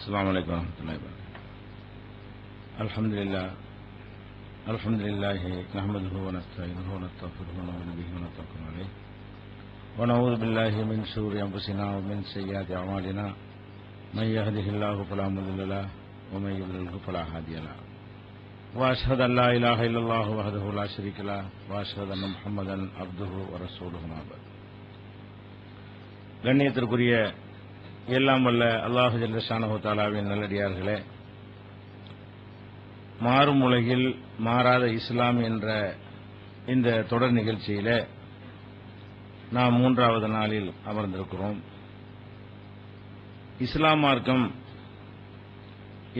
السلام عليكم ورحمة الله وبركاته. الحمد لله نحمده ونستعينه ونستغفره ونؤمن به ونتوكل عليه ونعوذ بالله من شرور أنفسنا ومن سيئات أعمالنا من يهده الله فلا مضل له ومن يضلل فلا هادي له وأشهد أن لا إله إلا الله وحده لا شريك له وأشهد أن محمدا عبده ورسوله أما بعد. கண்ணியத்திற்குரிய எல்லாம் வல்ல அல்லாஹ் ஜல்ல ஷானஹு தஆலாவின் நல்லடியார்களே, மாறும் உலகில் மாறாத இஸ்லாம் என்ற இந்த தொடர் நிகழ்ச்சியில நாம் 3வது நாளில் அமர்ந்திருக்கிறோம். இஸ்லாம் மார்க்கம்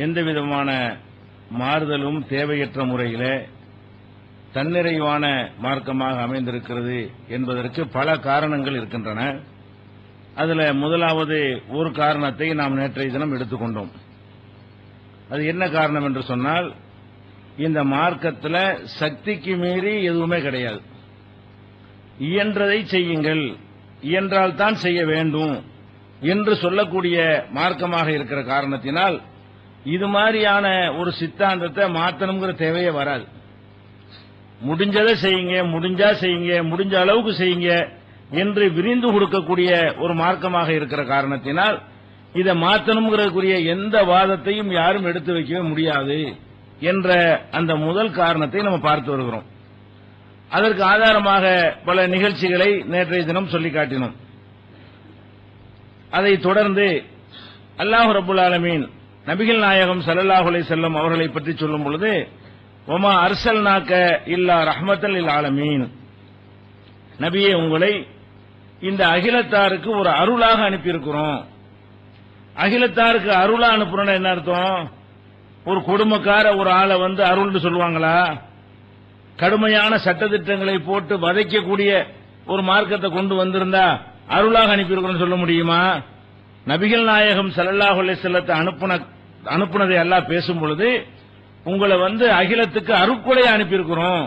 எந்தவிதமான மாறுதலும் தேவையற்ற முறையிலே தன்னிறைவான மார்க்கமாக அமைந்திருக்கிறது என்பதற்கு பல காரணங்கள் இருக்கின்றன. அதுல முதலாவது ஒரு காரணத்தை நாம் நேற்றைய தினம் எடுத்துக்கொண்டோம். அது என்ன காரணம் என்று சொன்னால், இந்த மார்க்கத்தில் சக்திக்கு மீறி எதுவுமே கிடையாது. இயன்றதை செய்யுங்கள், இயன்றால் தான் செய்ய வேண்டும் என்று சொல்லக்கூடிய மார்க்கமாக இருக்கிற காரணத்தினால் இது மாதிரியான ஒரு சித்தாந்தத்தை மாற்றணுங்கிற தேவையே வராது. முடிஞ்சதை செய்யுங்க, முடிஞ்சா செய்யுங்க, முடிஞ்ச அளவுக்கு செய்யுங்க என்று விரிந்து கொடுக்கக்கூடிய ஒரு மார்க்கமாக இருக்கிற காரணத்தினால் இதை மாற்றணுங்கிறதுக்குரிய எந்த வாதத்தையும் யாரும் எடுத்து வைக்கவே முடியாது என்ற அந்த முதல் காரணத்தை நம்ம பார்த்து வருகிறோம். அதற்கு ஆதாரமாக பல நிகழ்ச்சிகளை நேற்றைய தினம் சொல்லி காட்டினோம். அதை தொடர்ந்து அல்லாஹ் ரப்புல் ஆலமீன் நபிகள் நாயகம் ஸல்லல்லாஹு அலைஹி வஸல்லம் அவர்களை பற்றி சொல்லும் பொழுது, வமா அர்சல்நாக இல்லா ரஹ்மத்தல் லில் ஆலமீன், நபியே உங்களை இந்த அகிலத்தாருக்கு ஒரு அருளாக அனுப்பியிருக்கிறோம். அகிலத்தாருக்கு அருளா அனுப்புறோம்னா என்ன அர்த்தம்? ஒரு கொடுமைக்கார ஒரு ஆளை அருள்னு சொல்லுவாங்களா? கடுமையான சட்டத்திட்டங்களை போட்டு வதைக்கக்கூடிய ஒரு மார்க்கத்தை கொண்டு வந்திருந்தா அருளாக அனுப்பியிருக்கிறோம் சொல்ல முடியுமா? நபிகள் நாயகம் ஸல்லல்லாஹு அலைஹி வஸல்லத்தை அனுப்புனதை அல்லாஹ் பேசும் பொழுது, உங்களை அகிலத்துக்கு அருட்கொடையை அனுப்பியிருக்கிறோம்.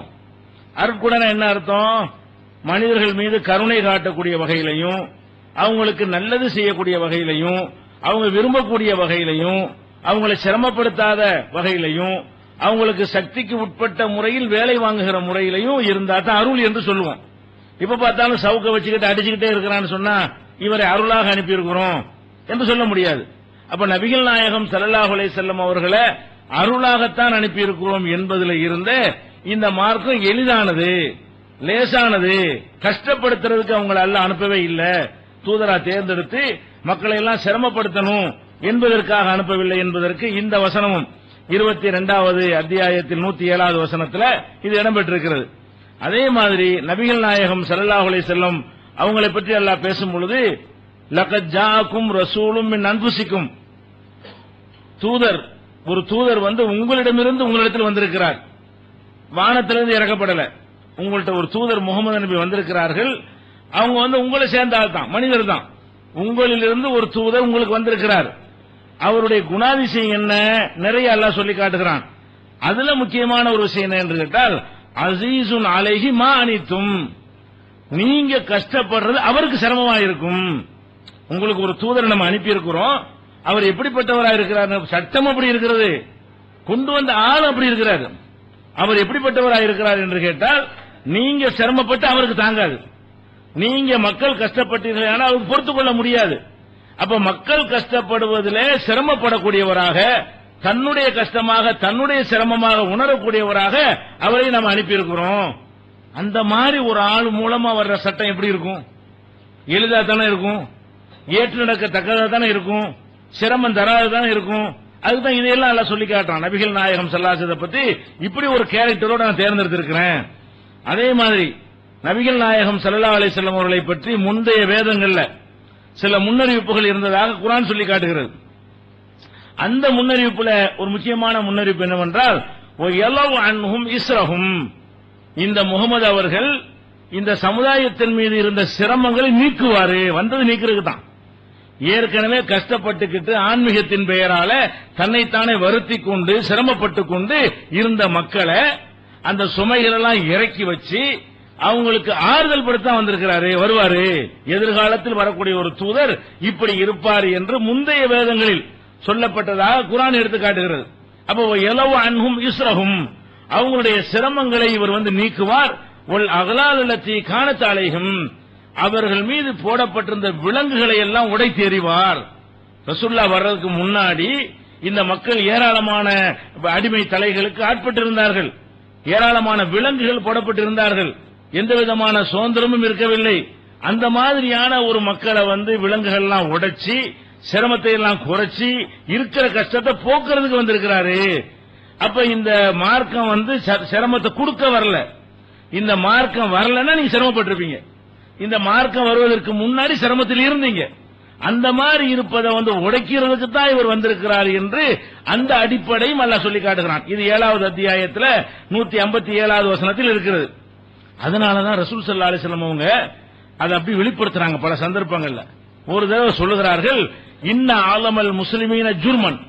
அருட்கொடைனா என்ன அர்த்தம்? மனிதர்கள் மீது கருணை காட்டக்கூடிய வகையிலையும், அவங்களுக்கு நல்லது செய்யக்கூடிய வகையிலையும், அவங்க விரும்பக்கூடிய வகையிலையும், அவங்களை சிரமப்படுத்தாத வகையிலையும், அவங்களுக்கு சக்திக்கு உட்பட்ட முறையில் வேலை வாங்குகிற முறையிலையும் இருந்தா தான் அருள் என்று சொல்லுவோம். இப்ப பார்த்தாலும் சவுக்க வச்சுக்கிட்டு அடிச்சுக்கிட்டே இருக்கிறான்னு சொன்னா இவரை அருளாக அனுப்பியிருக்கிறோம் என்று சொல்ல முடியாது. அப்ப நபிகள் நாயகம் ஸல்லல்லாஹு அலைஹி வஸல்லம் அவர்களை அருளாகத்தான் அனுப்பியிருக்கிறோம் என்பதில் இருந்த இந்த மார்க்கம் எளிதானது, லேசானது, கஷ்டப்படுத்துறதுக்கு அவங்களை அல்லாஹ் அனுப்பவே இல்லை. தூதரா தேர்ந்தெடுத்து மக்களை எல்லாம் சிரமப்படுத்தணும் என்பதற்காக அனுப்பவில்லை என்பதற்கு இந்த வசனமும் 22வது அத்தியாயத்தில் 107வது வசனத்தில் இது இடம்பெற்றிருக்கிறது. அதே மாதிரி நபிகள் நாயகம் ஸல்லல்லாஹு அலைஹி வஸல்லம் அவங்களை பற்றி அல்லாஹ் பேசும் பொழுது, லகத் ஜாஅக்கும் ரசூலும் மின் அன்ஃபுசிக்கும், ஒரு தூதர் உங்களிடமிருந்து உங்களிடத்தில் வந்திருக்கிறார். வானத்திலிருந்து இறக்கப்படல. உங்கள்ட்ட ஒரு தூதர் முகமது நபி வந்திருக்கிறார்கள். அவங்க உங்களை சேர்ந்த ஆள் தான், மனிதர் தான். உங்களிலிருந்து ஒரு தூதர் உங்களுக்கு வந்திருக்கிறார். அவருடைய குணாதிசயம் என்ன? நிறைய அல்லாஹ் சொல்லி காட்டுகிறான். அதுல முக்கியமான ஒரு விஷயம் என்ன என்று கேட்டால், அசீசுன் அலைஹி மா அனித்தும், நீங்க கஷ்டப்படுறது அவருக்கு சிரமமா இருக்கும். உங்களுக்கு ஒரு தூதர் நம்ம அனுப்பி இருக்கிறோம். அவர் எப்படிப்பட்டவராக இருக்கிறார்? சட்டம் அப்படி இருக்கிறது, கொண்டு வந்த ஆள் அப்படி இருக்கிறார். அவர் எப்படிப்பட்டவராக இருக்கிறார் என்று கேட்டால், நீங்க சிரமப்பட்டு அவருக்கு தாங்காது. நீங்க மக்கள் கஷ்டப்பட்டீர்கள் ஆனால் அவருக்கு பொறுத்துக் கொள்ள முடியாது. அப்ப மக்கள் கஷ்டப்படுவதிலே சிரமப்படக்கூடியவராக, தன்னுடைய கஷ்டமாக தன்னுடைய சிரமமாக உணரக்கூடியவராக அவரை நாம் அனுப்பியிருக்கிறோம். அந்த மாதிரி ஒரு ஆள் மூலமா வர்ற சட்டம் எப்படி இருக்கும்? எளிதா தானே இருக்கும், ஏற்று நடக்கத்தக்கதா தானே இருக்கும், சிரமம் தராதுதானே இருக்கும். அதுதான் இதையெல்லாம் எல்லாம் சொல்லி காட்டுறான். நபிகள் நாயகம் ஸல்லல்லாஹு அலைஹி வஸல்லம் பத்தி இப்படி ஒரு கேரக்டரோட நான் தேர்ந்தெடுத்திருக்கிறேன். அதே மாதிரி நபிகள் நாயகம் ஸல்லல்லாஹு அலைஹி வஸல்லம் அவர்களை பற்றி முந்தைய வேதங்கள்ல சில முன்னறிவிப்புகள் இருந்ததாக குர்ஆன் சொல்லி காட்டுகிறது. அந்த முன்னறிவிப்புல ஒரு முக்கியமான முன்னறிவிப்பு என்னவென்றால், வயலவ் அன்ஹும் இஸ்ரஹும், இந்த முகமது அவர்கள் இந்த சமுதாயத்தின் மீது இருந்த சிரமங்களை நீக்குவாரு. வந்தது நீக்கிறதுக்கு தான். ஏற்கனவே கஷ்டப்பட்டுக்கிட்டு ஆன்மீகத்தின் பெயரால தன்னைத்தானே வருத்தி கொண்டு சிரமப்பட்டு கொண்டு இருந்த மக்களை அந்த சுமைகள் எல்லாம் இறக்கி வச்சு அவங்களுக்கு ஆறுதல் படுத்த வந்திருக்கிறாரு. வருவாரு, எதிர்காலத்தில் வரக்கூடிய ஒரு தூதர் இப்படி இருப்பார் என்று முந்தைய வேதங்களில் சொல்லப்பட்டதாக குர்ஆன் எடுத்து காட்டுகிறது. அப்போ எலவு அன்ஹும் இஸ்ரஹும், அவங்களுடைய சிரமங்களை இவர் வந்து நீக்குவார். ஒல் அகலாலத்தி காணத் அலைஹிம், அவர்கள் மீது போடப்பட்டிருந்த விலங்குகளை எல்லாம் உடைத்து எறிவார். ரசூலுல்லாஹ் வர்றதுக்கு முன்னாடி இந்த மக்கள் ஏராளமான அடிமை தலைகளுக்கு ஆட்பட்டிருந்தார்கள், ஏராளமான விலங்குகள் போடப்பட்டிருந்தார்கள், எந்த விதமான சுதந்திரமும் இருக்கவில்லை. அந்த மாதிரியான ஒரு மக்களை வந்து விலங்குகள் எல்லாம் உடைச்சி சிரமத்தை எல்லாம் குறைச்சி இருக்கிற கஷ்டத்தை போக்குறதுக்கு வந்திருக்கிறாரு. அப்ப இந்த மார்க்கம் வந்து சிரமத்தை கொடுக்க வரல. இந்த மார்க்கம் வரலன்னா நீங்க சிரமப்பட்டிருப்பீங்க. இந்த மார்க்கம் வருவதற்கு முன்னாடி சிரமத்தில் இருந்தீங்க. அந்த மாதிரி இருப்பதை வந்து உடைக்கிறதுக்கு தான் இவர் வந்திருக்கிறார் என்று அந்த அடிப்படையும் அல்லாஹ் சொல்லி காட்டுகிறான். இது 7வது அத்தியாயத்தில் 157வது வசனத்தில் இருக்கிறது. அதனாலதான் ரசூல் ஸல்லல்லாஹு அலைஹி வஸல்லம் அவங்க அதை அப்படி வெளிப்படுத்துறாங்க பல சந்தர்ப்பங்கள்ல. ஒரு தடவை சொல்லுகிறார்கள், இன்ன ஆலமல் முஸ்லிமீன ஜுர்மன்,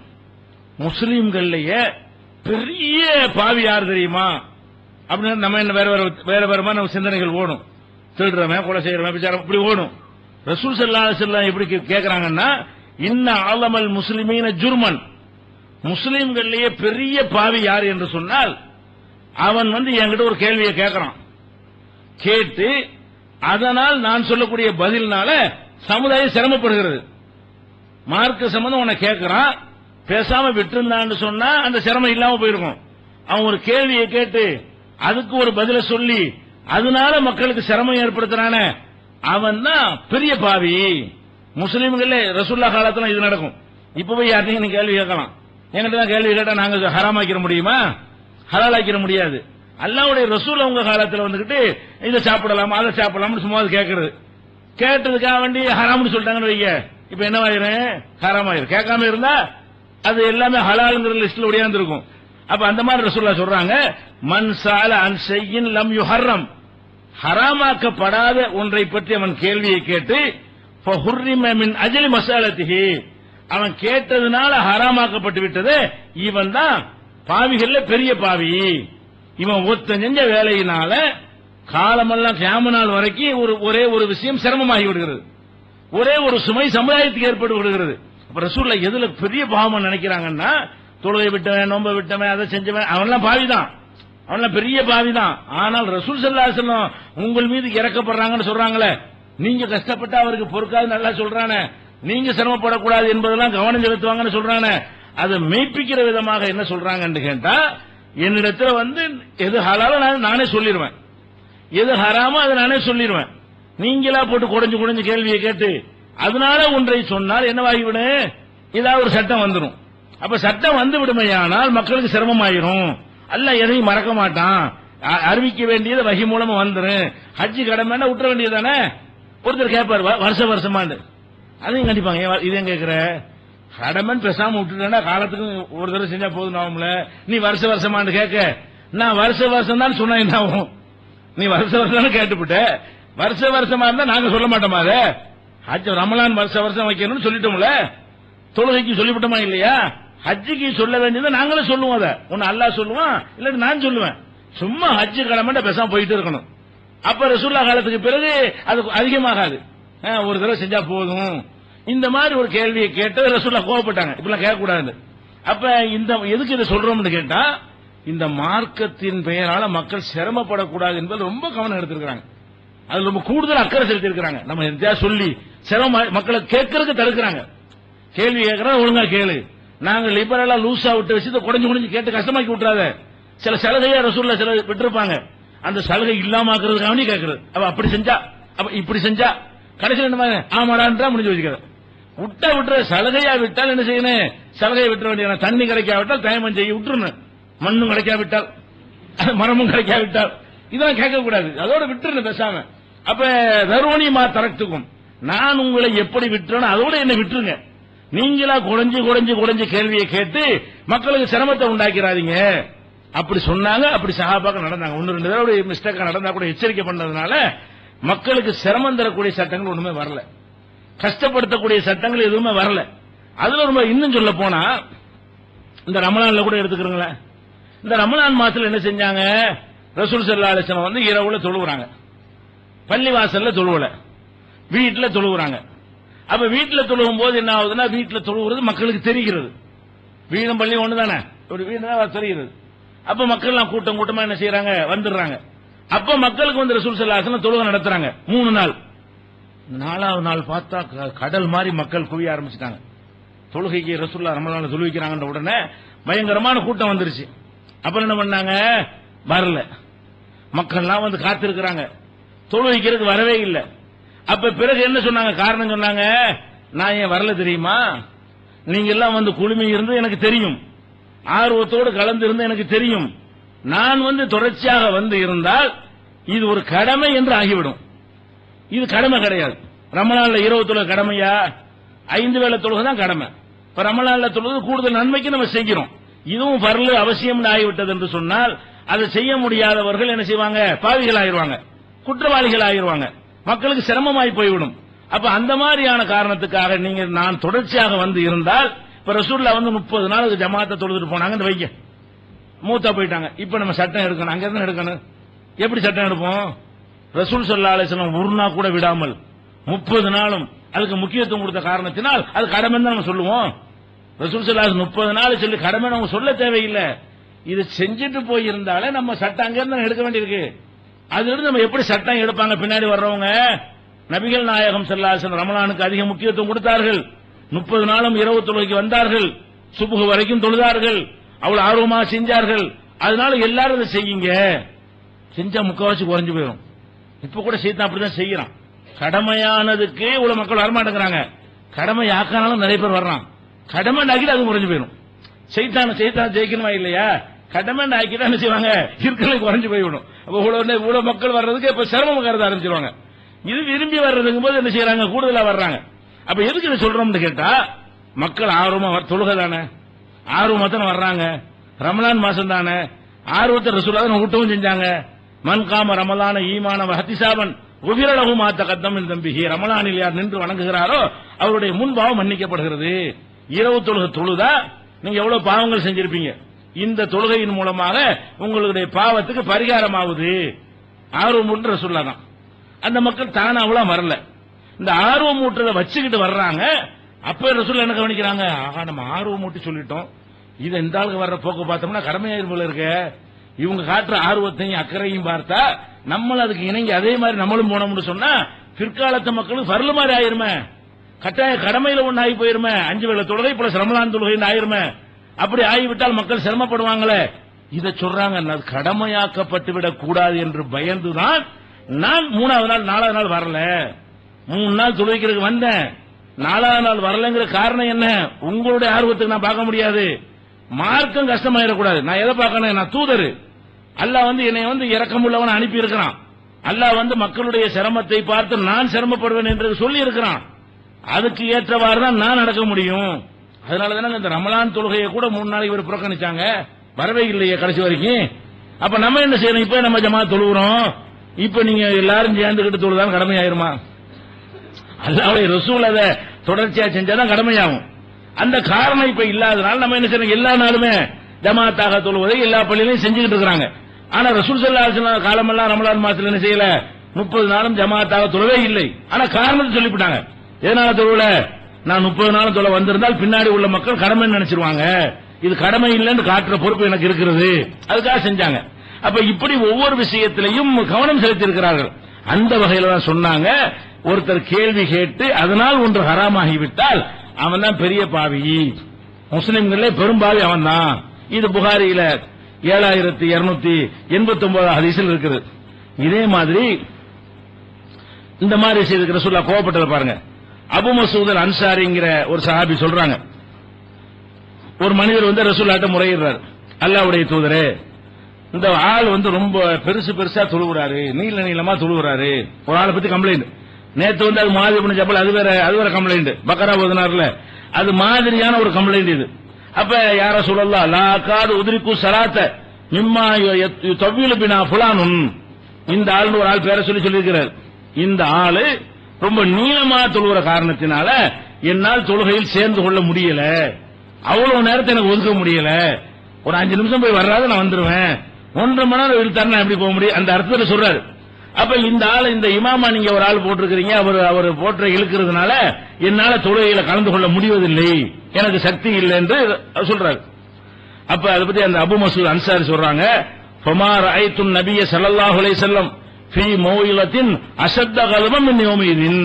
முஸ்லிம்கள்லயே பெரிய பாவி யார் தெரியுமா அப்படின்னு நம்ம என்ன வேற வேற நம்ம சிந்தனைகள் ஓடும். திருடுறவன், கொலை செய்யறவன், விசாரம் இப்படி ஓடும். ரசூல் ஸல்லல்லாஹு அலைஹி வஸல்லம் எப்படி கேக்குறாங்கன்னா, இன்ன ஆலமல் முஸ்லிமீன ஜுர்மன், முஸ்லிம்கள்லயே பெரிய பாவி யார் என்று சொன்னால், அவன் வந்து என்கிட்ட ஒரு கேள்வியை கேட்கறான். கேட்டு அதனால் நான் சொல்லக்கூடிய பதில்னால சமுதாயம் சிரமப்படுகிறது. மார்க்க சம்பந்தம் உன்னை கேட்கிறான், பேசாம விட்டுருந்தான்னு சொன்னா அந்த சிரமம் இல்லாம போயிருக்கும். அவன் ஒரு கேள்வியை கேட்டு அதுக்கு ஒரு பதில சொல்லி அதனால மக்களுக்கு சிரமம் ஏற்படுத்துறான, அவன் தான் பெரிய பாவி. முஸ்லீம்களே ரசூலுல்லாஹ் காலத்துல இது நடக்கும். இப்ப போய் யார்ட்டையும் நீ கேள்வி கேட்கலாம். என்கிட்ட தான் கேள்வி கேட்டா நாங்க ஹராமாக்கிற முடியுமா? ஹலாலாக்கிற முடியாது. அல்லாஹ்வுடைய ரசூல் அவங்க காலத்துல வந்துகிட்டு இதை சாப்பிடலாமா அதை சாப்பிடலாம்னு சும்மா கேட்கறது, கேட்டதுக்காக வேண்டி ஹராம்னு சொல்லிட்டாங்கன்னு வைங்க, இப்ப என்னவாயிரும்? ஹராமாயிரும். கேட்காம இருந்தா அது எல்லாமே ஹலாலுங்கிற லிஸ்ட்ல ஒடியாந்துருக்கும். அப்ப அந்த மாதிரி ரசூலுல்லாஹ் சொல்றாங்க, மன் சால அன் ஷைஇன் லம் யுஹர்ரம், ஹராமாக்கப்படாத ஒன்றை பற்றி அவன் கேள்வியை கேட்டு ஃபஹுர்ரிம மின் அஜ்லி மஸாலத்திஹி, அவன் கேட்டதுனால ஹராமாக்கப்பட்டு விட்டது, இவன் தான் பாவிகள்ல பெரிய பாவி. இவன் ஒருத்தன் செஞ்ச வேலையினால காலமெல்லாம் கியாம நாள் வரைக்கும் ஒரே ஒரு விஷயம் சிரமமாகி விடுகிறது, ஒரே ஒரு சுமை சமுதாயத்துக்கு ஏற்பட்டு விடுகிறது. அப்ப ரசூலுல்லாஹ் எதுல பெரிய பாவம் நினைக்கிறாங்கன்னா, தொழுகை விட்டவன், நோன்ப விட்டவன், அதை செஞ்சவன், அவன்லாம் பாவிதான், அவன்லாம் பெரிய பாவிதான். ஆனால் ரசூல் ஸல்லல்லாஹு அலைஹி வஸல்லம் உங்கள் மீது இறக்கப்படுறாங்கன்னு சொல்றாங்களே, நீங்க கஷ்டப்பட்டு அவருக்கு பொறுக்காது நல்லா சொல்றானே, நீங்க சிரமப்படக்கூடாது என்பதெல்லாம் கவனம் செலுத்துவாங்கன்னு சொல்றானே, அதை மெய்ப்பிக்கிற விதமாக என்ன சொல்றாங்கன்னு கேட்டா, என்னிடத்துல வந்து எது ஹலாலோ நானே சொல்லிடுவேன், எது ஹராமோ அதை நானே சொல்லிடுவேன். நீங்களா போட்டு குறைஞ்சு குறைஞ்சு கேள்வியை கேட்டு அதனால ஒன்றை சொன்னால் என்னவாகிவிடும்? ஏதாவது ஒரு சட்டம் வந்துடும். அப்ப சட்டம் வந்து விடுமையானால் மக்களுக்கு சிரமமாயிரும். அல்லாஹ் எதையும் மறக்க மாட்டான், அறிவிக்க வேண்டியது வஹி மூலமா வந்துடும். ஹஜ்ஜி கடமைன்னா விட்டுற வேண்டியதானே. ஒருத்தர் கேட்பார் வருஷமாண்டு, அதையும் கண்டிப்பாங்க. இதையும் கேட்கிற கடமைன்னு பேசாம விட்டுட்டேன்னா காலத்துக்கு ஒரு தடவை செஞ்சா போதும் ஆகும்ல. நீ வருஷமாண்டு கேட்க, நான் வருஷம் தான் சொன்னா என்ன ஆகும்? நீ வருஷம் தானே கேட்டுவிட்ட. வருஷமா இருந்தா நாங்க சொல்ல மாட்டோமா? அதை ஹஜ் ரமலான் வருஷம் வைக்கணும்னு சொல்லிட்டோம்ல. தொழுகைக்கு சொல்லிவிட்டோமா இல்லையா? ஹஜ்ஜுக்கு சொல்ல வேண்டியதை நாங்களும் சொல்லுவோம். அதை ஒன்னு அல்லாஹ் சொல்லுவான், இல்லாட்டி நான் சொல்லுவேன். சும்மா ஹஜ்ஜு கடமைன்னு பேசாம போயிட்டு இருக்கணும். அப்ப ரசூலுல்லாஹ் காலத்துக்கு பிறகு அது அதிகமாகாது. ஒரு தடவை செஞ்சா போதும். இந்த மாதிரி ஒரு கேள்வியை கேட்டு ரசூலுல்லாஹ் கோவப்பட்டாங்க, இப்பெல்லாம் கேட்கக்கூடாது. அப்ப இந்த எதுக்கு இதை சொல்றோம்னு கேட்டா, இந்த மார்க்கத்தின் பெயரால மக்கள் சிரமப்படக்கூடாது என்பது ரொம்ப கவனம் எடுத்திருக்கிறாங்க. அது ரொம்ப கூடுதல் அக்கறை செலுத்திருக்கிறாங்க. நம்ம எதையா சொல்லி சிரமம் மக்களை கேட்கறதுக்கு தடுக்கிறாங்க. கேள்வி கேட்கறா ஒழுங்கா கேளு, நாங்க லிபரலா லூசா விட்டு வச்சு குறைஞ்சு கேட்டு கஷ்டமாக்கி விட்டுறாத. சில சலுகையா ரசூலுல்லாஹ் சில விட்டுருப்பாங்க, அந்த சலுகை இல்லாமக்கிறதுக்காக கேட்கறது. அவ அப்படி செஞ்சா, அப்ப இப்படி செஞ்சா, கடைசியில் என்ன ஆமாடான்றா முடிஞ்சு வச்சுக்கிற. விட்டுற சலுகையா விட்டால் என்ன செய்யணும்? சலுகையை விட்டுற வேண்டிய தண்ணி கிடைக்காவிட்டால் தயமம் செய்ய விட்டுருணும். மண்ணும் கிடைக்காவிட்டால், மரமும் கிடைக்காவிட்டால், இதெல்லாம் கேட்கக்கூடாது. அதோட விட்டுருணும் பேசாம. அப்ப தருவணியமா தரத்துக்கும், நான் உங்களை எப்படி விட்டுறேன்னு அதோட என்ன விட்டுருங்க. நீங்களா குறைஞ்சு கேள்வியை கேட்டு மக்களுக்கு சிரமத்தை உண்டாக்கிறாதீங்க. அப்படி சொன்னாங்க. அப்படி சஹாபாக்கள் நடந்தாங்க. 1-2 தடவை மிஸ்டேக்கா நடந்தா கூட எச்சரிக்கை பண்ணதுனால மக்களுக்கு சிரமம் தரக்கூடிய சட்டங்கள் ஒண்ணுமே வரல, கஷ்டப்படுத்தக்கூடிய சட்டங்கள் எதுவுமே வரல. அதுல ரொம்ப இன்னும் சொல்ல போனா, இந்த ரமலான்ல கூட எடுத்துக்கிறீங்களேன். இந்த ரமலான் மாசத்துல என்ன செஞ்சாங்க? ரசூல் ஸல்லல்லாஹு அலைஹி வஸல்லம் வந்து இரவுல தொழுவுறாங்க, பள்ளிவாசல்ல தொழுவல, வீட்டுல தொழுவுறாங்க. அப்ப வீட்டுல தொழுகும் போது என்ன ஆகுதுன்னா, வீட்டுல தொழுகிறது மக்களுக்கு தெரிகிறது. வீடும் பள்ளி ஒண்ணுதானே, ஒரு வீடு தான் தெரிகிறது. அப்ப மக்கள் எல்லாம் கூட்டம் கூட்டமா என்ன செய்யறாங்க, வந்துடுறாங்க. அப்ப மக்களுக்கு வந்து ரசூல் ஸல்லல்லாஹு அலைஹி வஸல்லம் தொழுகை நடத்துறாங்க 3 நாள். 4வது நாள் பார்த்தா கடல் மாதிரி மக்கள் குவிய ஆரம்பிச்சுட்டாங்க. தொழுகைக்கு ரசூலுல்லாஹ் ரமலான்ல தொழுவிக்கிறாங்கன்ற உடனே பயங்கரமான கூட்டம் வந்துருச்சு. அப்புறம் என்ன பண்ணாங்க, வரல. மக்கள்லாம் வந்து காத்திருக்கிறாங்க, தொழுவிக்கிறதுக்கு வரவே இல்லை. அப்ப பிறகு என்ன சொன்னாங்க, காரணம் சொன்னாங்க, நான் ஏன் வரல தெரியுமா, நீங்க எல்லாம் வந்து குழுமி இருந்து எனக்கு தெரியும், ஆர்வத்தோடு கலந்து இருந்து எனக்கு தெரியும். நான் வந்து தொடர்ச்சியாக வந்து இருந்தால் இது ஒரு கடமை என்று ஆகிவிடும். இது கடமை கிடையாது. ரமலான்ல இரவு தொழுகை கடமையா? 5 வேளை தொழுகை தான் கடமை. இப்ப ரமலான்ல தொழுது கூடுதல் நன்மைக்கு நம்ம செய்கிறோம். இதுவும் பர்லு அவசியம் ஆகிவிட்டது என்று சொன்னால் அதை செய்ய முடியாதவர்கள் என்ன செய்வாங்க, பாவிகள் ஆகிடுவாங்க, குற்றவாளிகள் ஆகிடுவாங்க, மக்களுக்கு சிரமமாய் போய்விடும். அப்ப அந்த மாதிரியான காரணத்துக்காக நீங்க நான் தொடர்ச்சியாக வந்து இருந்தால், இப்ப ரசூலுல்லாஹ் வந்து 30 நாளுக்கு ஜமாத்தை தொழுதுட்டு போனாங்கன்னு வைங்க, மூத்தா போயிட்டாங்க. இப்ப நம்ம சட்டம் எடுக்கணும், அங்க இருந்து எடுக்கணும். எப்படி சட்டம் எடுப்போம்? ரசூல் ஸல்லல்லாஹு அலைஹி வஸல்லம் ஒரு நாள் கூட விடாமல் 30 நாளும் அதுக்கு முக்கியத்துவம் கொடுத்த காரணத்தினால் அது கடமை தான் நம்ம சொல்லுவோம். ரசூல் ஸல்லல்லாஹு அலைஹி வஸல்லம் 30 நாள் சொல்லி கடமை நம்ம சொல்ல தேவையில்லை. இது செஞ்சுட்டு போயிருந்தாலே நம்ம சட்டம் அங்க இருந்து எடுக்க வேண்டியிருக்கு. அதிலிருந்து நம்ம எப்படி சட்டம் எடுப்பாங்க பின்னாடி வர்றவங்க? நபிகள் நாயகம் ஸல்லல்லாஹு அலைஹி வஸல்லம் ரமலானுக்கு அதிக முக்கியத்துவம் கொடுத்தார்கள். 30 நாளும் இரவு தொழுகைக்கு வந்தார்கள், சுபஹ் வரைக்கும் தொழுதார்கள், அவ்வளவு ஆர்வமா செஞ்சார்கள். அதனால எல்லாரும் இதை செய்யுங்க, செஞ்சா முக்கவாசி குறைஞ்சு போயிடும். இப்ப கூட சைத்தான் அப்படிதான் செய்யறான். கடமையானதுக்கு இவ்வளவு மக்கள் வரமாட்டேங்கிறாங்க, கடமை ஆக்கானாலும் நிறைய பேர் வர்றான். கடமை ஆக்கிட்டு அது குறைஞ்சு போயிடும். சைத்தான் ஜெயிக்கணுமா இல்லையா? கடமை ஆக்கிட்டா என்ன செய்வாங்க, இருக்கிறது குறைஞ்சு போய்விடும். இவ்வளவு மக்கள் வர்றதுக்கு இப்ப சிரமம் கருத ஆரம்பிச்சிருவாங்க. இது விரும்பி வர்றதுக்கும் போது என்ன செய்யறாங்க, கூடுதலா வர்றாங்க. அப்ப எதுக்கு இதை சொல்றோம்னு கேட்டா, மக்கள் ஆர்வமா தொழுகை தானே, ஆர்வமா தானே வர்றாங்க. ரமலான் மாசம் தானே, ஆர்வத்தை ரசூலுல்லாஹ் ஊட்டவும் செஞ்சாங்க. மன் காம ரமலான ஈமான வஹ்திசாபன் குஃபிரலஹு மா தகத்தம் மின் தம்பிஹி. ரமலானில் யார் நின்று வணங்குகிறாரோ அவருடைய முன்பாவம் மன்னிக்கப்படுகிறது. இரவு தொழுகை தொழுதா நீங்க எவ்வளவு பாவங்கள் செஞ்சிருப்பீங்க, இந்த தொழுகையின் மூலமாக உங்களுடைய பாவத்துக்கு பரிகாரமாகுது. ஆர்வம் ஊட்டு ரசூலுல்லாஹ் தான். அந்த மக்கள் தானாவெல்லாம் வரல, இந்த ஆர்வம் ஊட்டுறதை வச்சுக்கிட்டு வர்றாங்க. அப்ப ரசூலுல்லாஹ் என்ன கவனிக்கிறாங்க, ஆகா நம்ம ஆர்வம் ஊட்டி சொல்லிட்டோம், இது இந்த ஆளுக்கு வர்ற போக்கு பார்த்தோம்னா கடமையாயிரும் போல இருக்க. இவங்க காட்டுற ஆர்வத்தையும் அக்கறையும் பார்த்தா நம்மளும் அதுக்கு இணங்கி அதே மாதிரி நம்மளும் போனோம்னு சொன்னா பிற்காலத்து மக்களுக்கு பர்லு மாதிரி ஆயிருமே, கட்டாய கடமையில ஒண்ணு ஆகி போயிருமே, 5 வேளை தொழுகை பிளஸ் ரமலான் தொழுகை ஆயிருமே. அப்படி ஆகிவிட்டால் மக்கள் சிரமப்படுவாங்களே, இதை சொல்றாங்க. கடமையாக்கப்பட்டு விடக் கூடாது என்று பயந்துதான் நான் 3வது நாள் 4வது நாள் வரல. 3 நாள் தொழுகைக்கு வந்தேன், 4வது நாள் வரலங்கிற காரணம் என்ன? உங்களுடைய ஆர்வத்துக்கு நான் பார்க்க முடியாது, மார்க்கம் கஷ்டமாயிடக்கூடாது. நான் எதை பார்க்கணும், நான் தூதரு. அல்லாஹ் வந்து என்னை வந்து இரக்கமுள்ளவன் அனுப்பி இருக்கிறான். அல்லாஹ் வந்து மக்களுடைய சிரமத்தை பார்த்து நான் சிரமப்படுவேன் என்று சொல்லி இருக்கிறான். அதுக்கு ஏற்றவாறு தான் நான் நடக்க முடியும். அதனாலதானே இந்த ரமலான் தொழுகையை கூட 3 நாளைக்கு இவர் புறக்கணிச்சாங்க, வரவே இல்லையே கடைசி வரைக்கும். அப்ப நம்ம என்ன செய்யணும், இப்ப நம்ம ஜமாத் தொழுகிறோம், இப்ப நீங்க எல்லாரும் சேர்ந்துகிட்டு தொழுதான் கடமையாயிருமா? அல்லாஹ்வுடைய ரசூல் அதை தொடர்ச்சியா செஞ்சாதான் கடமையாகும். அந்த காரணம் இப்ப இல்லாதனால நம்ம என்ன செய்யணும், எல்லா நாளுமே ஜமாத்தாக தொழுவதை எல்லா பள்ளியிலையும் செஞ்சுக்கிட்டு இருக்காங்க. ஆனா ரசூல் ஸல்லல்லாஹு அலைஹி வஸல்லம் காலமெல்லாம் ரமலான் மாசத்துல என்ன செய்யல, 30 நாளும் ஜமாத்தாக தொழவே இல்லை. ஆனா காரணத்தை சொல்லிவிட்டாங்க. எதனால தொழுவல? நான் 30 நாளும் தொழ வந்திருந்தால் பின்னாடி உள்ள மக்கள் கடமை நினைச்சிருவாங்க, இது கடமை இல்லைன்னு காட்டுற பொறுப்பு எனக்கு இருக்கிறது, அதுக்காக செஞ்சாங்க. அப்ப இப்படி ஒவ்வொரு விஷயத்திலையும் கவனம் செலுத்தி இருக்கிறார்கள். அந்த வகையில தான் சொன்னாங்க, ஒருத்தர் கேள்வி கேட்டு அதனால் ஒன்று ஹராமாகிவிட்டால் அவன் தான் பெரிய பாவி, முஸ்லிம்களே பெரும்பாவி அவன் தான். இது புகாரியில 7289 ஹதீஸில் இருக்குது. இதே மாதிரி இந்த மாதிரி செய்து ரசூலுல்லாஹ் கோபப்பட்டத பாருங்க. அபு மசூத் அல் அன்சாரிங்கிற ஒரு சஹாபி சொல்றாங்க, ஒரு மனிதர் வந்து ரசூலுல்லாஹ்ட்ட முறையிடுறார், அல்லாஹ்வுடைய தூதரே, இந்த ஆள் வந்து ரொம்ப பெருசா தொழுகிறாரு, நீளமா தொழுகிறாரு. ஒரு ஆளை பத்தி கம்ப்ளைண்ட். நேத்து வந்து அது முஆத் இப்னு ஜபல், அது வேற கம்ப்ளைண்ட், பக்கரா ஓதுனார்ல, அது மாதிரியான ஒரு கம்ப்ளைண்ட் இது. அப்ப யா ரசூலல்லாஹ் லா காது உத்ரிகு ஸலாத்த மிம்மா யுதவ்விலு பினா ஃபுலானுன், இந்த ஆள் ஒரு ஆள் பேரை சொல்லியிருக்கிறார். இந்த ஆளு ரொம்ப நீளமா தொழுகிற காரணத்தினால என்னால் தொழுகையில் சேர்ந்து கொள்ள முடியல, அவ்வளவு நேரத்தை எனக்கு ஒதுக்க முடியல, ஒரு 5 நிமிஷம் போய் வர்றாது நான் வந்துருவேன், 1.5 மணி நேரம் இழுத்தாரு நான் எப்படி போக முடியும், அந்த அர்த்தத்தில் சொல்றாரு. அப்ப இந்த ஆள் இந்த இமாமா நீங்க ஒரு ஆள் போட்டிருக்கிறீங்க, அவர் போற்ற இழுக்கிறதுனால என்னால தொழுகையில கலந்து கொள்ள முடிவதில்லை, எனக்கு சக்தி இல்லை என்று சொல்றாரு. அப்ப அதை பத்தி அந்த அபு மசூத் அன்சாரி சொல்றாங்க, ஃபமா ரஅய்து நபிய ஸல்லல்லாஹு அலைஹி வஸல்லம் ஃபீ மௌஇலத்தின் அஷத்த கலபம் மின் யௌமிதின்.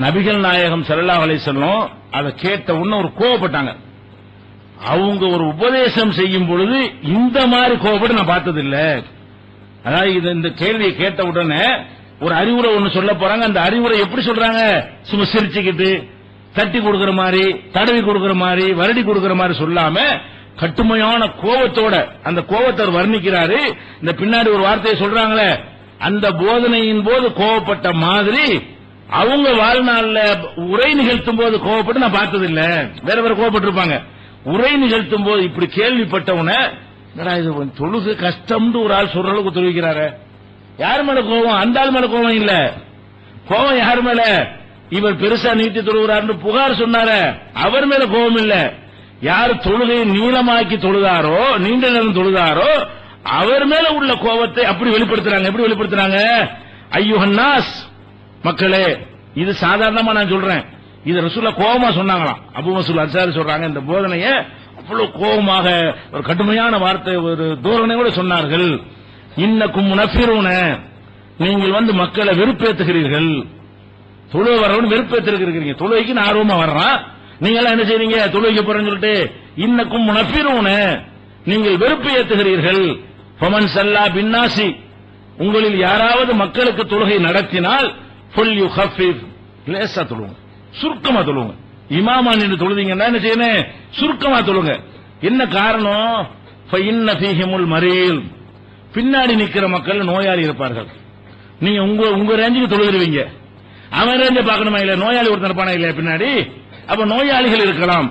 நபிகள் நாயகம் ஸல்லல்லாஹு அலைஹி வஸல்லம் அதை கேட்ட உடனே ஒரு கோபப்பட்டாங்க. அவங்க ஒரு உபதேசம் செய்யும் பொழுது இந்த மாதிரி கோபப்பட்டு நான் பார்த்தது இல்ல. அதாவது இந்த கேள்வியை கேட்ட உடனே ஒரு அறிவுரை ஒன்னு சொல்ல போறாங்க. அந்த அறிவுரை எப்படி சொல்றாங்க? சும்மா சிரிச்சுக்கிட்டு தட்டி கொடுக்கிற மாதிரி, தடவி கொடுக்கிற மாதிரி, வருடி கொடுக்கிற மாதிரி சொல்லாம கட்டுமையான கோபத்தோட அந்த கோபத்தை வர்ணிக்கிறாரு. இந்த பின்னாடி ஒரு வார்த்தையை சொல்றாங்களே, அந்த போதனையின் போது கோபப்பட்ட மாதிரி அவங்க வாழ்நாள்ல உரை நிகழ்த்தும் போது கோபப்பட்டு நான் பார்த்தது இல்ல. வேற வேற கோபப்பட்டு இருப்பாங்க. உரை நிகழ்த்தும் போது இப்படி கேள்விப்பட்டவன இது தொழுகு கஷ்டம்னு ஒரு ஆள் சொல்ற அளவுக்கு தொழுகிறாரு. யார் மேல கோபம்? அந்த ஆள் மேல கோபம் இல்ல. கோபம் யார் மேல? இவர் பெருசா நீட்டி தொழுகிறார் புகார் சொன்னார, அவர் மேல கோபம் இல்ல. யார் தொழுகையை நீளமாக்கி தொழுதாரோ, நீண்ட நேரம் தொழுதாரோ, அவர் மேல உள்ள கோபத்தை அப்படி வெளிப்படுத்துறாங்க. எப்படி வெளிப்படுத்துறாங்க? ஐயுஹன்னாஸ், மக்களே, இது சாதாரணமா நான் சொல்றேன், இது ரசூலுல்லாஹ் கோபமா சொன்னாங்களாம். அபூ மசூத் அன்சாரி சொல்றாங்க, இந்த போதனையை அவ்வளவு கோபமாக ஒரு கடுமையான வார்த்தை, ஒரு தோரணையோட சொன்னார்கள். இன்னக்கும் முனஃபிரூன, நீங்கள் மக்களை வெறுப்பேற்றுகிறீர்கள். தொழுகை வரவன் வெறுப்பேற்றிருக்கிறீங்க. தொழுகைக்கு நான் ஆர்வமா வர்றான், நீங்க எல்லாம் என்ன செய்றீங்க? தொழுகைக்கு போறேன்னு சொல்லிட்டு இன்னக்கும் முனஃபிரூன, நீங்கள் வெறுப்பு ஏற்றுகிறீர்கள். ஃபமன் ஸல்லா பின்னாசி, உங்களில் யாராவது மக்களுக்கு தொழுகை நடத்தினால் ஃபல்யுகஃபிஃப், லேசா தொழுங்க, சுருக்கமா தொழுங்க. இமாமா நின்று தொழுதீங்கன்னா என்ன செய்யணும்? சுருக்கமா தொழுங்க. என்ன காரணம்? ஃபஇன்ன ஃபீஹிமுல் மரீல், பின்னாடி நிக்கிற மக்கள் நோயாளி இருப்பார்கள். நீங்க உங்க ரேஞ்சுக்கு தொழுகிறீங்க, அவன் ரேஞ்ச பார்க்கணுமா இல்ல? நோயாளி ஒருத்தர் இருப்பானா இல்ல பின்னாடி? அப்ப நோயாளிகள் இருக்கலாம்.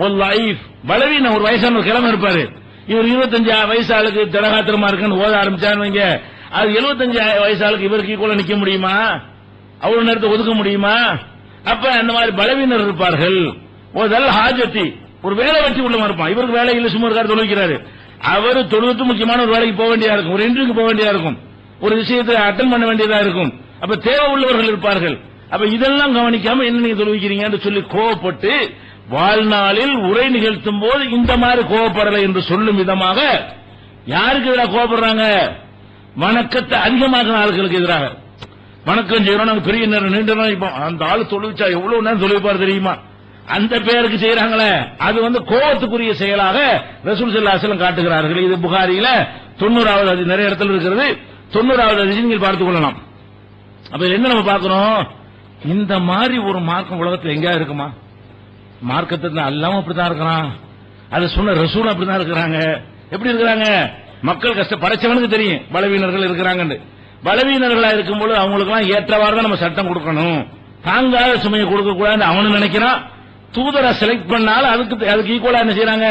ஒரு லைஃப் பலவீன ஒரு வயசான ஒரு கிழமை இருப்பாரு. இவர் 25 வயசு ஆளுக்கு திடகாத்திரமா இருக்குன்னு ஓத ஆரம்பிச்சாருங்க, அது 75 வயசு ஆளுக்கு இவருக்கு கூட நிக்க முடியுமா? அவ்வளவு நேரத்தை ஒதுக்க முடியுமா? அப்ப அந்த மாதிரி பலவீனர் இருப்பார்கள். ஓதல் ஹாஜத்தி, ஒரு வேலை வச்சு உள்ளமா இருப்பான், இவருக்கு வேலை இல்ல, சும்மா இருக்காரு, தொழுகிறாரு. அவரு தொழுது முக்கியமான ஒரு வேலைக்கு போக வேண்டியதா இருக்கும், ஒரு இன்டர்வியூக்கு போக வேண்டியதா இருக்கும், ஒரு விஷயத்தை அட்டன் பண்ண வேண்டியதா இருக்கும். அப்ப தேவை உள்ளவர்கள் இருப்பார்கள். அப்ப இதெல்லாம் கவனிக்காம என்ன நீங்க தொழுவிக்கிறீங்கன்னு சொல்லி கோவப்பட்டு வாழ்நாளில் உரை நிகழ்த்தும் போது இந்த மாதிரி கோவப்படலை என்று சொல்லும் விதமாக யாருக்கு எதிராக கோவப்படுறாங்க? வணக்கத்தை அதிகமாக்கின ஆளுகளுக்கு எதிராக. வணக்கம் செய்யறோம், நாங்க பெரிய நேரம் நீண்ட நேரம் இப்போ அந்த ஆளு தொழுவிச்சா எவ்வளவு நேரம் தொழுவிப்பாரு தெரியுமா? அந்த பேருக்கு செய்யறாங்களே, அது கோபத்துக்குரிய செயலாக ரசூல் ஸல்லல்லாஹு அலைஹி வஸல்லம் காட்டுகிறார்கள். இது புகாரியில 90வது ஹதீஸ், நிறைய இடத்துல இருக்கிறது. 90வது ஹதீஸ் நீங்கள் பார்த்துக் கொள்ளலாம். அப்ப என்ன நம்ம பார்க்கிறோம்? இந்த மாதிரி ஒரு மார்க்கம் உலகத்தில் எங்கேயா இருக்குமா? மார்க்கத்தை அல்லாம அப்படித்தான் இருக்கிறான், அதை சொன்ன ரசூல் அப்படித்தான் இருக்கிறாங்க. எப்படி இருக்கிறாங்க? மக்கள் கஷ்ட படைச்சவனுக்கு தெரியும் பலவீனர்கள் இருக்கிறாங்கன்னு. பலவீனர்களா இருக்கும்போது அவங்களுக்கு எல்லாம் ஏற்றவாறு தான் நம்ம சட்டம் கொடுக்கணும், தாங்காத சுமையை கொடுக்க கூடாது அவனு நினைக்கிறான். தூதரை செலக்ட் பண்ணாலும் அதுக்கு ஈக்குவலா என்ன செய்யறாங்க?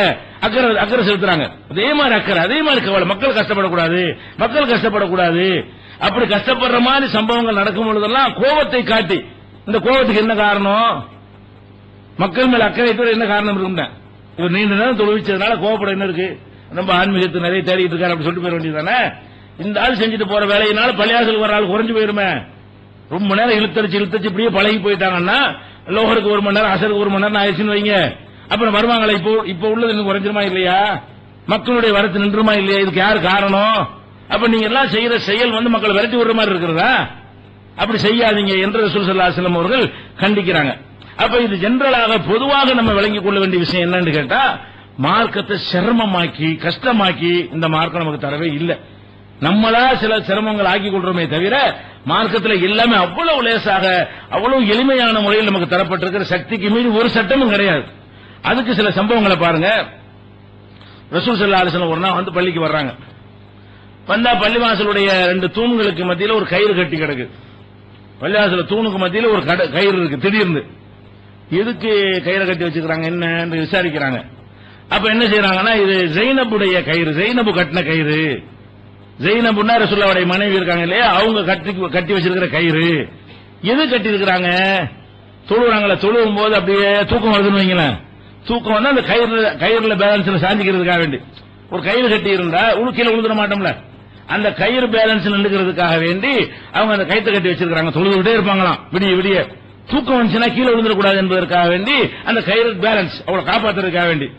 அக்கறை செலுத்துறாங்க. அதே மாதிரி அக்கறை, அதே மாதிரி கவலை, மக்கள் கஷ்டப்படக்கூடாது. அப்படி கஷ்டப்படுற மாதிரி சம்பவங்கள் நடக்கும் பொழுதெல்லாம் கோபத்தை காட்டி, இந்த கோபத்துக்கு என்ன காரணம்? மக்கள் மேல அக்கறை என்ன காரணம் இருக்குங்க? இவர் நீண்ட நேரம் தொழுவிச்சதுனால கோபப்பட என்ன இருக்கு? நம்ம ஆன்மீகத்தை நிறைய தேடிட்டு இருக்காரு அப்படி சொல்லிட்டு போயிட வேண்டியதானே? இந்த ஆள் செஞ்சுட்டு போற வேலையினால பள்ளியாசலுக்கு வர ஆள் குறைஞ்சு போயிருமே. ரொம்ப நேரம் இழுத்தடிச்சு இப்படியே பழகி போயிட்டாங்கன்னா லோகருக்கு 1 மணி நேரம், அசருக்கு 1 மணி நேரம் ஆயிடுச்சுன்னு வைங்க, அப்புறம் வருவாங்களா? இப்போ உள்ளது இன்னும் குறைஞ்சிருமா இல்லையா? மக்களுடைய வரத்து நின்றுமா இல்லையா? இதுக்கு யார் காரணம்? அப்ப நீங்க எல்லாம் செய்யற செயல் மக்களை விரட்டி விடுற மாதிரி இருக்கிறதா? அப்படி செய்யாதீங்க என்று ரசூல் ஸல்லல்லாஹு அலைஹி வஸல்லம் அவர்கள் கண்டிக்கிறாங்க. அப்ப இது ஜெனரலாக பொதுவாக நம்ம விளங்கிக் கொள்ள வேண்டிய விஷயம் என்னன்னு கேட்டா, மார்க்கத்தை சிரமமாக்கி கஷ்டமாக்கி இந்த மார்க்கம் நமக்கு தரவே இல்லை. நம்மளா சில சிரமங்கள் ஆக்கி கொள்றோமே தவிர மார்க்கத்தில் எல்லாமே அவ்வளவு லேசாக அவ்வளவு எளிமையான முறையில் நமக்கு தரப்பட்டிருக்கிற சக்திக்கு மீறி ஒரு சட்டமும் கிடையாது. அதுக்கு சில சம்பவங்களை பாருங்க. ரசூல் ஸல்லல்லாஹு அலைஹி வஸல்லம் ஒரு நாள் பள்ளிக்கு வர்றாங்க. வந்தா பள்ளிவாசலுடைய 2 தூண்களுக்கு மத்தியில ஒரு கயிறு கட்டி கிடக்கு. பள்ளிவாசல தூணுக்கு மத்தியில ஒரு கயிறு இருக்கு. திடீர்னு எதுக்கு கயிறை கட்டி வச்சுக்கிறாங்க என்ன விசாரிக்கிறாங்க. அப்ப என்ன செய்யறாங்கன்னா, இது ஜெய்னபுடைய கயிறு, ஜெய்னபு கட்டின கயிறு. ஜெய்னபுன்னா ரசூலுல்லாஹ்வுடைய மனைவி இருக்காங்க இல்லையா, அவங்க கட்டி வச்சிருக்கிற கயிறு. எது கட்டி இருக்கிறாங்க? தொழுறாங்களா, தொழுவும் போது அப்படியே தூக்கம் வருதுன்னு வைங்களேன். தூக்கம் வந்து அந்த கயிறுல பேலன்ஸ்ல சாஞ்சிக்கிறதுக்காக வேண்டி ஒரு கயிறு கட்டி இருந்தா கீழே விழுந்துட மாட்டோம்ல. அந்த கயிறு பேலன்ஸ் நின்றுக்கிறதுக்காக வேண்டி அவங்க அந்த கயிற்று கட்டி வச்சிருக்காங்க. தொழுதுகிட்டே இருப்பாங்களாம் விடிய விடிய. தூக்கம் வந்துச்சுன்னா கீழே விழுந்துடக்கூடாது என்பதற்காக வேண்டி அந்த கயிறு பேலன்ஸ் அவளை காப்பாத்துறதுக்காக வேண்டி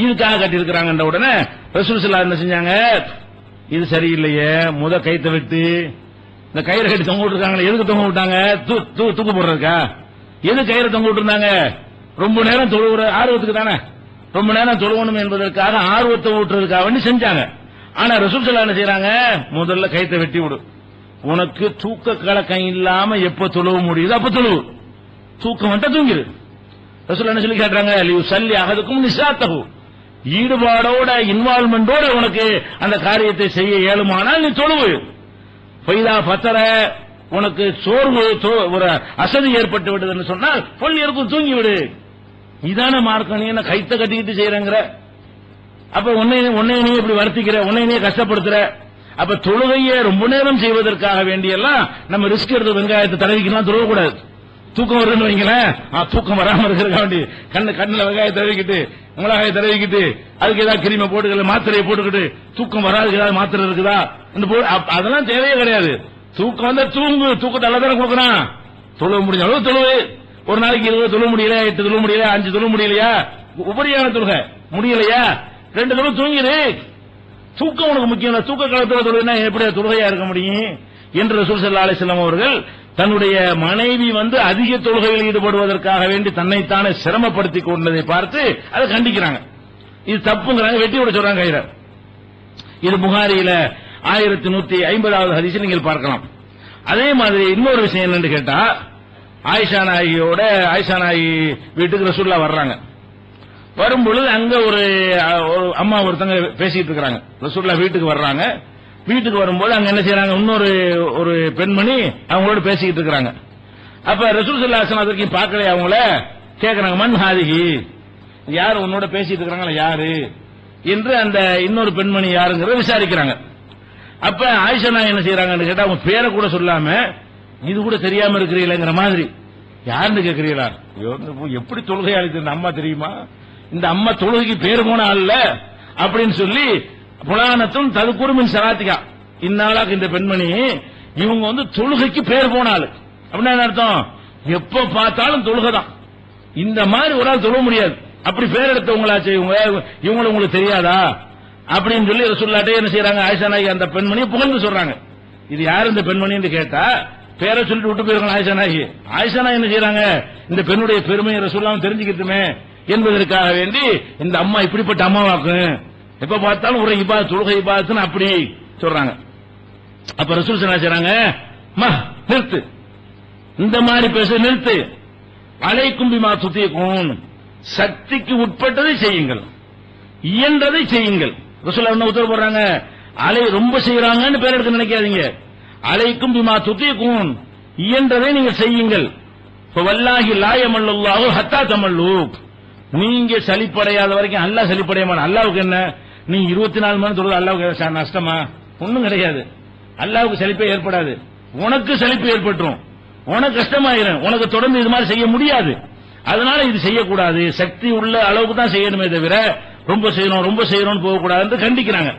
இதுக்காக கட்டி இருக்கிறாங்க. உடனே ரசூல் ஸல்லல்லாஹு அலைஹி வஸல்லம் என்ன செஞ்சாங்க, இது சரியில்லையே, கயிற்றை விட்டு இந்த கயிறு கட்டி தொங்க விட்டுருக்காங்களே, எதுக்கு தொங்க விட்டாங்க? தூக்கு போடுறதுக்கா? எது கயிறு தொங்க விட்டுருந்தாங்க? ரொம்ப நேரம் தொழுவுற ஆர்வத்துக்கு தானே, ரொம்ப நேரம் தொழுவணும் என்பதற்காக ஆர்வத்தை ஊட்டுறதுக்காக வேண்டி செஞ்சாங்க. ஆனா ரசூல் ஸல்லல்லாஹு அலைஹி வஸல்லம் என்ன செய்றாங்க, முதல்ல கயித்தை வெட்டி விடு, உனக்கு தூக்க கலக்கம் இல்லாம எப்ப தொழுவ முடியுது அப்ப தொழுவு, தூக்கம் வந்தா தூங்கிரு. ரசூல் என்ன சொல்லி கேட்டாங்க, லியுஸல்லி அஹதுக்கும் நிஸாத்தஹு, ஈடுபாடோட இன்வால்மெண்டோட உனக்கு அந்த காரியத்தை செய்ய இயலுமானால் நீ தொழுவு. ஃபைதா ஃபத்தர, உனக்கு சோர்வு ஒரு அசதி ஏற்பட்டு விடுதுன்னு சொன்னால் பொல் இருக்கும் தூங்கி விடு. இதான மார்க்கம். நீ என்ன கைத்த கட்டிக்கிட்டு செய்யறங்கிற? அப்ப உன்னை நீ இப்படி வருத்திக்கிற, உன்னை நீ கஷ்டப்படுத்துற. அப்ப தொழுகையை ரொம்ப நேரம் செய்வதற்காக வேண்டியெல்லாம் நம்ம ரிஸ்க் எடுத்து வெங்காயத்தை தடவிக்கலாம் தொழுவக்கூடாது. தூக்கம் வருதுன்னு வைங்களேன், தூக்கம் வராம இருக்கிற வேண்டி கண்ணுல வெங்காயம் தடவிக்கிட்டு மிளகாயை தடவிக்கிட்டு அதுக்கு ஏதாவது கிருமி போட்டுக்கல, மாத்திரையை போட்டுக்கிட்டு தூக்கம் வராதுக்கு ஏதாவது மாத்திரை இருக்குதா, அதெல்லாம் தேவையே கிடையாது. தூக்கம் வந்தா தூங்கு, தூக்கத்தை அல்ல தானே கொடுக்குறான். தொழுவ முடிஞ்ச அளவு தொழுவு. ஒரு நாளைக்கு 20 தொழு முடியல, 8 தொழு முடியல, 5 தொழு முடியலையா, உபரியான தொழுகை முடியலையா, 2 தொழு தூங்கிடு. தூக்கம் உனக்கு முக்கியம். தூக்க காலத்தில் தொழுனா எப்படி தொழுகையா இருக்க முடியும் என்று ரசூல் ஸல்லல்லாஹு அலைஹி வஸல்லம் அவர்கள் தன்னுடைய மனைவி அதிக தொழுகையில் ஈடுபடுவதற்காக வேண்டி தன்னைத்தானே சிரமப்படுத்திக் கொண்டதை பார்த்து அதை கண்டிக்கிறாங்க. இது தப்புங்கிறாங்க, வெட்டி விட சொல்றாங்க கையில. இது புகாரியில 1150வது ஹதீஸில் நீங்கள் பார்க்கலாம். அதே மாதிரி இன்னொரு விஷயம் என்னன்னு கேட்டா, ஆயிஷா நாயகி வீட்டுக்கு ரசூலுல்லாஹ் வர்றாங்க. வரும்பொழுது அங்க ஒரு அம்மா ஒருத்தங்க பேசிட்டு இருக்காங்க. ரசூலுல்லாஹ் வீட்டுக்கு வர்றாங்க. வீட்டுக்கு வரும்போது அங்க என்ன செய்யறாங்க, ஒரு பெண்மணி அவங்களோட பேசிக்கிட்டு இருக்காங்க. அப்ப ரசூல் ஸல்லல்லாஹு அலைஹி வஸல்லம் அதற்கு பார்க்கல, அவங்கள கேக்குறாங்க, மன் ஹாதிஹி, யார் உன்னோட பேசிட்டு இருக்காங்களா யாரு என்று அந்த இன்னொரு பெண்மணி யாருங்கிறத விசாரிக்கிறாங்க. அப்ப ஆயிஷா நாயகி என்ன செய்யறாங்கன்னு கேட்டா, அவங்க பேரை கூட சொல்லாம இது கூட தெரியாம இருக்கிறீங்களேங்கிற மாதிரி, யாருன்னு கேட்கிறீங்களா, எப்படி தொழுகையாளி இந்த அம்மா தெரியுமா, இந்த அம்மா தொழுகைக்கு பேர் போன ஆள் அப்படின்னு சொல்லி புலானத்தும் ததுக்குறுமின் சராத்திகா, இந்நாளாக இந்த பெண்மணி இவங்க தொழுகைக்கு பேர் போன ஆளு. அப்படின்னா அர்த்தம், எப்ப பார்த்தாலும் தொழுகை தான். இந்த மாதிரி ஒரு ஆள் தொழ முடியாது. அப்படி பேர் எடுத்தவங்களாச்சு இவங்களை உங்களுக்கு தெரியாதா அப்படின்னு சொல்லி ரசூலுல்லாஹ் என்ன செய்யறாங்க, ஆயிஷா நாயகி அந்த பெண்மணியை புகழ்ந்து சொல்றாங்க. இது யாரு இந்த பெண்மணின்னு கேட்டா பேரை சொல்லிட்டு விட்டு போயிருக்காங்க ஆயிஷா நாயகி. ஆயிஷா நாயகி என்ன செய்யறாங்க, இந்த பெண்ணுடைய பெருமையை ரசூலுல்லாஹ் தெரிஞ்சுக்கிட்டுமே என்பதற்காக வேண்டி இந்த அம்மா இப்படிப்பட்ட அம்மாவாக்கும், எப்ப பார்த்தாலும் ஒரு இபாதத் தொழுகை இபாதத்னு அப்படி சொல்றாங்க. அப்ப ரசூல் என்ன செய்றாங்க, நிறுத்து, இந்த மாதிரி பேச நிறுத்து, அலைக்கும் பிமா துதீகூன், சக்திக்கு உட்பட்டதை செய்யுங்கள், இயன்றதை செய்யுங்கள். ரசூலுல்லாஹ் என்ன உத்தரவு போடுறாங்க, அலை ரொம்ப செய்யறாங்கன்னு பேர் எடுக்க நினைக்காதீங்க, அலைக்கும் பிமா துதீகூன், இயன்றதை நீங்க செய்யுங்கள். வல்லாஹி லா யமல்லல்லாஹு ஹத்தா தமல்லு, நீங்க சலிப்படையாத வரைக்கும் அல்லாஹ் சலிப்படைய மாட்டான். அல்லாஹ்வுக்கு என்ன, நீ 24 மணி தொழுது அல்லாஹ்வுக்கு நஷ்டமா, ஒண்ணும் கிடையாது. அல்லாஹ்வுக்கு சலிப்பே ஏற்படாது, உனக்கு சலிப்பு ஏற்பட்டுரும், உனக்கு கஷ்டமாயிரும், உனக்கு தொடர்ந்து இது மாதிரி செய்ய முடியாது. அதனால இது செய்யக்கூடாது, சக்தி உள்ள அளவுக்கு தான் செய்யணுமே தவிர ரொம்ப செய்யணும் போகக்கூடாது கண்டிக்கிறாங்க.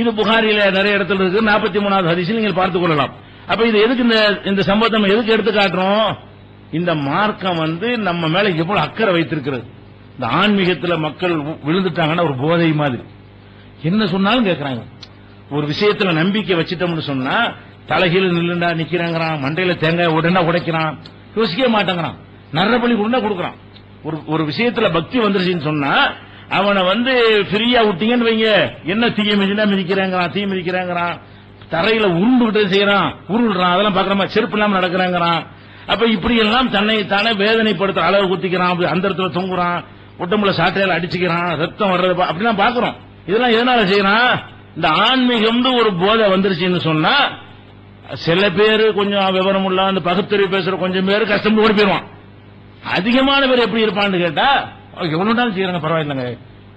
இது புகாரில நிறைய இடத்துல இருக்கு. 43வது ஹதீஸில் நீங்கள் பார்த்துக் கொள்ளலாம். அப்ப இது எதுக்கு இந்த சம்பவத்தை எதுக்கு எடுத்து காட்டுறோம், இந்த மார்க்கம் நம்ம மேல எவ்வளவு அக்கறை வைத்திருக்கிறது. இந்த ஆன்மீகத்துல மக்கள் விழுந்துட்டாங்கன்னா ஒரு போதை மாதிரி, என்ன சொன்னாலும் கேட்கறாங்க. ஒரு விஷயத்துல நம்பிக்கை வச்சிட்டோம்னு சொன்னா தலைகீழ நில்லுண்டா நிக்கிறாங்கிறான், மண்டையில தேங்காய் உடனே உடைக்கிறான், யோசிக்கவே மாட்டேங்கிறான், நரபலி உடனே கொடுக்கறான். ஒரு விஷயத்துல பக்தி வந்துருச்சுன்னு சொன்னா அவனை ஃப்ரீயா விட்டீங்கன்னு வைங்க, என்ன தீய மிதினா மிதிக்கிறாங்கிறான், தீ மிதிக்கிறாங்கிறான், தரையில உருண்டு செய்யறான், உருள்றான், அதெல்லாம் பாக்குறமா, செருப்பு இல்லாம நடக்கிறாங்கிறான். அப்ப இப்படி எல்லாம் தன்னை தானே வேதனைப்படுத்த அளவு குத்திக்கிறான், அந்த இடத்துல தொங்குறான், உடம்புல சாட்டையால அடிச்சுக்கிறான், ரத்தம் வர்றது அப்படிலாம் பாக்குறோம். இதெல்லாம் எதனால செய்யறான், இந்த ஆன்மீகம் ஒரு போதை வந்துருச்சுன்னு சொன்னா சில பேரு கொஞ்சம் விவரம் உள்ள அந்த பகுத்தறிவு பேசுற கொஞ்சம் பேரு கஷ்டம் ஓடி போயிருவான். அதிகமான பேர் எப்படி இருப்பான்னு கேட்டா, எவ்வளவு செய்யறாங்க பரவாயில்லைங்க,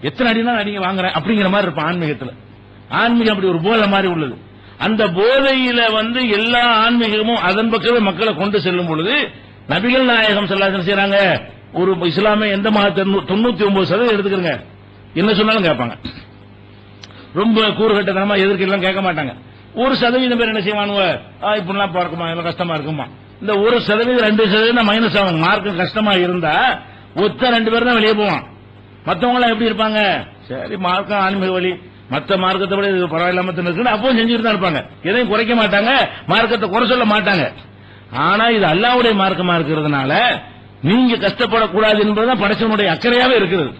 எத்தனை அடினா அடிங்க வாங்குறேன் அப்படிங்கிற மாதிரி இருப்பான். ஆன்மீகத்துல ஆன்மீகம் அப்படி ஒரு போதை மாதிரி உள்ளது. அந்த போதையில எல்லா ஆன்மீகமும் அதன் பக்கமே மக்களை கொண்டு செல்லும் பொழுது நபிகள் நாயகம் ஸல்லல்லாஹு அலைஹி செய்யறாங்க, ஒரு இஸ்லாமிய எந்த மதத்தை 99% எடுத்துக்கிறங்க, என்ன சொன்னாலும் கேட்பாங்க. ரொம்ப கூறுகட்டத்தனமா எதிர்க்கலாம் கேட்க மாட்டாங்க. 1% பேர் என்ன செய்வானுவ, இப்படிலாம் பார்க்குமா, எல்லாம் கஷ்டமா இருக்குமா. இந்த 1% 2% மைனஸ் ஆகும். மார்க் கஷ்டமா இருந்தா ஒத்த 2 பேர் தான் வெளியே போவான். மத்தவங்க எல்லாம் எப்படி இருப்பாங்க, சரி மார்க்கம் ஆன்மீக வழி, மத்த மார்க்கத்தை விட இது பரவாயில்லாம இருக்கு, அப்பவும் செஞ்சுட்டு தான் இருப்பாங்க. எதையும் குறைக்க மாட்டாங்க, மார்க்கத்தை குறை சொல்ல மாட்டாங்க. ஆனா இது அல்லாஹ்வுடைய மார்க்கமா இருக்கிறதுனால நீங்க கஷ்டப்படக்கூடாது என்பதுதான் படைச்சவனுடைய அக்கறையாவே இருக்கிறது.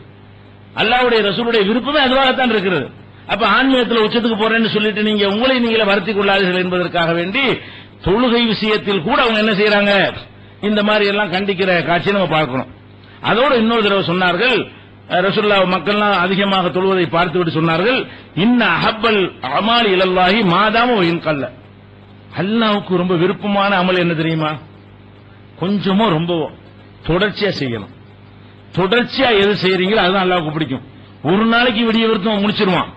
அல்லாஹ்வுடைய ரசூலுடைய விருப்பமே அதுவாகத்தான் இருக்கிறது. அப்ப ஆன்மீகத்தில் உச்சத்துக்கு போறேன்னு சொல்லிட்டு நீங்க உங்களை நீங்களே வருத்திக் கொள்ளாதீர்கள் என்பதற்காக வேண்டி தொழுகை விஷயத்தில் கூட அவங்க என்ன செய்யறாங்க, இந்த மாதிரி எல்லாம் கண்டிக்கிற காட்சியை நம்ம பார்க்கணும். அதோடு இன்னொரு தடவை சொன்னார்கள், ரசூலுல்லாஹ் மக்கள்லாம் அதிகமாக தொழுவதை பார்த்துவிட்டு சொன்னார்கள், இன்ன அஹப்பல் அமால் இலல்லாஹி மாதாம வயின் கல்ல. அல்லாஹ்வுக்கு ரொம்ப விருப்பமான அமல் என்ன தெரியுமா, கொஞ்சமோ ரொம்பவோ தொடர்ச்சியா செய்யணும். தொடர்ச்சியா எது செய்யறீங்களோ அதுதான் அல்லாஹ்வுக்கு பிடிக்கும். ஒரு நாளைக்கு விடிய விருத்தம் முடிச்சிருவான்,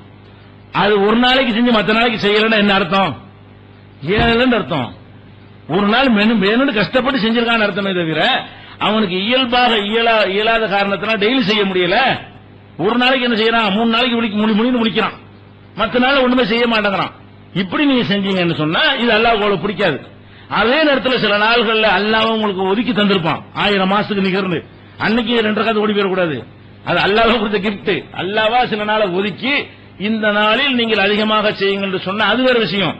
அது ஒரு நாளைக்கு செஞ்சு மற்ற நாளைக்கு செய்யலன்னா என்ன அர்த்தம், ஏழு அர்த்தம். ஒரு நாள் வேணும்னு கஷ்டப்பட்டு செஞ்சிருக்கான்னு அர்த்தமே தவிர அவனுக்கு இயல்பாக இயலாத காரணத்தினால் டெய்லி செய்ய முடியல. ஒரு நாளைக்கு என்ன செய்யறான், 3 நாளைக்கு முடின்னு முடிக்கிறான், மற்ற நாள் ஒண்ணுமே செய்ய மாட்டேங்கிறான். இப்படி நீங்க செஞ்சீங்கன்னு சொன்னா இது அல்லாஹ் உங்களுக்கு பிடிக்காது. அதே நேரத்தில் சில நாள்கள்ல அல்லாஹ் உங்களுக்கு ஒதுக்கி தந்திருப்பான் 1000 மாசத்துக்கு நிகர்ந்து, அன்னைக்கு 2 ரக்காத் ஓடி போயிடக்கூடாது. அது அல்லாஹ் கொடுத்த கிஃப்ட். அல்லாஹ்வா சில நாளை ஒதுக்கி இந்த நாளில் நீங்கள் அதிகமாக செய்யுங்கள் என்று சொன்னா அது வேற விஷயம்.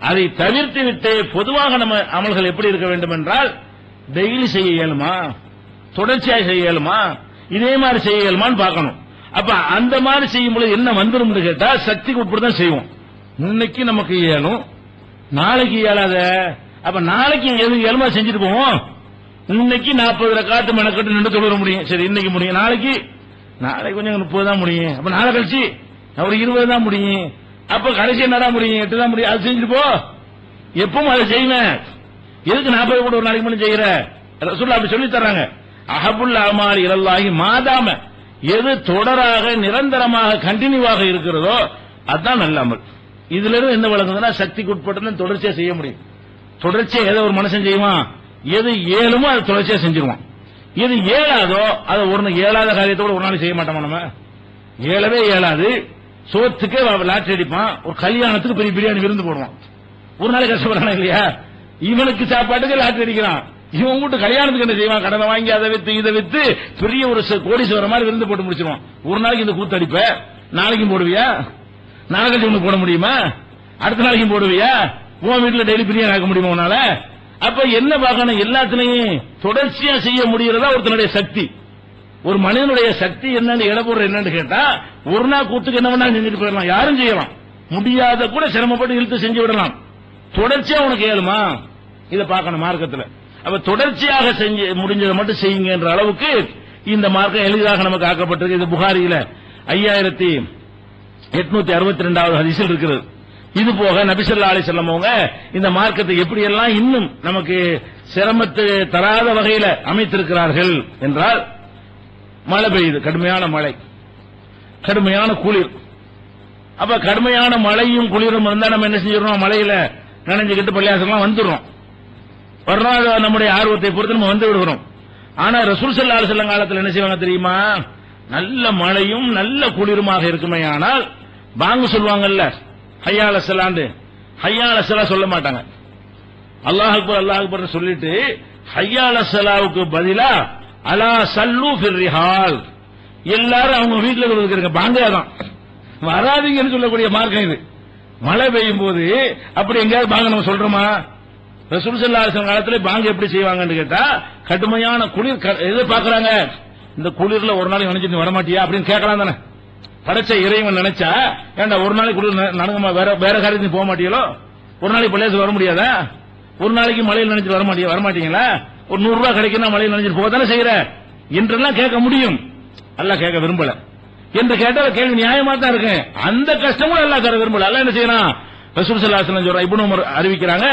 அதை தவிர்த்து விட்டு பொதுவாக நம்ம அமல்கள் எப்படி இருக்க வேண்டும் என்றால், டெய்லி செய்ய இயலுமா, தொடர்ச்சியாக செய்ய இயலுமா, இதே மாதிரி செய்ய இயலுமான்னு பார்க்கணும். அப்ப அந்த மாதிரி செய்யும் பொழுது என்ன வந்துடும் கேட்டா, சக்திக்கு உட்பட்டு செய்வோம். இன்னைக்கு நமக்கு இயலும், நாளைக்கு இயலாத. அப்ப நாளைக்கு எது இயலுமா செஞ்சுட்டு போவோம். இன்னைக்கு 40 ரக்காத்து மெனக்கட்டு நின்று தொழுற முடியும், சரி இன்னைக்கு முடியும். நாளைக்கு கொஞ்சம் 30 தான் முடியும். அப்ப நாளை கழிச்சு ஒரு 20 தான் முடியும். அப்ப கடைசி என்னதான் முடியும், 8 தான் முடியும். அது செஞ்சுட்டு போ, எப்பவும் அதை செய்வேன். எதுக்கு 40 கூட ஒரு நாளைக்கு மட்டும் செய்யற, ரசூலுல்லாஹ் அப்படி சொல்லி தர்றாங்க. அஹபுல் அமால் இலல்லாஹி மாதாம, எது தொடராக நிரந்தரமாக கண்டினியூவாக இருக்கிறதோ அதுதான் நல்ல அமல். இதுல இருந்து என்ன விளங்குதுன்னா, சக்திக்கு உட்பட்டு தொடர்ச்சியா செய்ய முடியும். தொடர்ச்சியா ஏதோ ஒரு மனுஷன் செய்வான், எது ஏழுமோ அதை தொடர்ச்சியா செஞ்சிருவான். எது ஏழாதோ அதை ஏழாத காரியத்தோட ஒரு நாள் செய்ய மாட்டோமா. நம்ம ஏழவே ஏழாது, சோத்துக்கே லாட்டரி அடிப்பான், ஒரு கல்யாணத்துக்கு பெரிய பிரியாணி விருந்து போடுவான், ஒரு நாளைக்கு கஷ்டப்படுறான் இல்லையா. இவனுக்கு சாப்பாட்டுக்கு லாட்டரி அடிக்கிறான், இவன் வீட்டு கல்யாணத்துக்கு என்ன செய்வான், கடனை வாங்கி அதை வித்து இதை வித்து பெரிய ஒரு கோடீஸ்வரர் மாதிரி விருந்து போட்டு முடிச்சிருவான். ஒரு நாளைக்கு இந்த கூத்து அடிப்ப, நாளைக்கும் போடுவியா, நாளைக்கு ஒண்ணு போட முடியுமா, அடுத்த நாளைக்கும் போடுவியா, உன் வீட்டுல டெய்லி பிரியாணி ஆக்க முடியுமா உன்னால. அப்ப என்ன பார்க்கணும், எல்லாத்திலையும் தொடர்ச்சியா செய்ய முடியறதா ஒருத்தனுடைய சக்தி. ஒரு மனிதனுடைய சக்தி என்னன்னு இடப்போடுற என்னன்னு கேட்டா, ஒரு நாள் கூத்துக்கு என்ன வேணா செஞ்சுட்டு போயிடலாம், யாரும் செய்யலாம், முடியாத கூட சிரமப்பட்டு இழுத்து செஞ்சு விடலாம். தொடர்ச்சியா உனக்கு ஏழுமா, இதை பார்க்கணும் மார்க்கத்தில். அப்ப தொடர்ச்சியாக செஞ்சு முடிஞ்சதை மட்டும் செய்யுங்க என்ற அளவுக்கு இந்த மார்க்கம் எளிதாக நமக்கு ஆக்கப்பட்டிருக்கு. இது புகாரியில 5862வது ஹதீஸில் இருக்கிறது. இது போக நபி ஸல்லல்லாஹு அலைஹி வஸல்லம் அவங்க இந்த மார்க்கத்தை எப்படி எல்லாம் இன்னும் நமக்கு சிரமத்தை தராத வகையில அமைத்திருக்கிறார்கள் என்றால், மழை பெய்யுது, கடுமையான மழை, கடுமையான குளிர். அப்ப கடுமையான மழையும் குளிரும் இருந்தா நம்ம என்ன செஞ்சிடறோம், மழையில நனைஞ்சுக்கிட்டு பள்ளியாசலாம் வந்துடுறோம். வர்றாத நம்முடைய ஆர்வத்தை பொறுத்து நம்ம வந்து விடுகிறோம். ஆனா ரசூல் ஸல்லல்லாஹு அலைஹி வஸல்லம் காலத்தில் என்ன செய்வாங்க தெரியுமா, நல்ல மழையும் நல்ல குளிருமாக இருக்குமே ஆனால் பாங்கு சொல்லுவாங்கல்ல, ஹய்யா அலஸ் ஸலாத்து, ஹய்யா அலஸ் ஸலா சொல்ல மாட்டாங்க, அல்லாஹ் அக்பர் அல்லாஹ் அக்பர் சொல்லிட்டு ஹய்யா அலஸ் ஸலாவுக்கு பதிலா அலா சல்லு ஃபிர் ரிஹால், எல்லாரும் அவங்க வீட்டுல இருக்கிற பாங்கே தான், வராதீங்கன்னு சொல்லக்கூடிய மார்க்கம் இது. மழை பெய்யும் போது அப்படி எங்கேயாவது பாங்க நம்ம சொல்றோமா? ரசூல் ஸல்லல்லாஹு அலைஹி வஸல்லம் காலத்துல பாங்க எப்படி செய்வாங்கன்னு கேட்டா, கடுமையான குளிர் எது பாக்குறாங்க, இந்த குளிர்ல ஒரு நாளைக்கு நினைச்சு வரமாட்டியா அப்படின்னு கேட்கலாம் தானே. படைச்ச இறைவன் நினைச்சா, ஏன்டா ஒரு நாளைக்கு குளிர் நடுங்கமா வேற காரியத்துக்கு போக மாட்டீங்களோ, ஒரு நாளைக்கு பள்ளியாசு வர முடியாதா, ஒரு நாளைக்கு மழையில் நினைச்சு வரமாட்டீங்களா, ஒரு 100 ரூபாய் கிடைக்குன்னா மழையில் நினைச்சிட்டு போக தானே செய்யற என்றெல்லாம் கேட்க முடியும். அல்லாஹ் கேட்க விரும்பல என்று கேட்டால் கேள்வி நியாயமா தான் இருக்கு. அந்த கஷ்டமும் அல்லாஹ் தர விரும்பல. அல்லாஹ் என்ன செய்யறான், ரசூல் ஸல்லல்லாஹு அலைஹி வஸல்லம் இப்னு உமர் அறிவிக்கிறாங்க,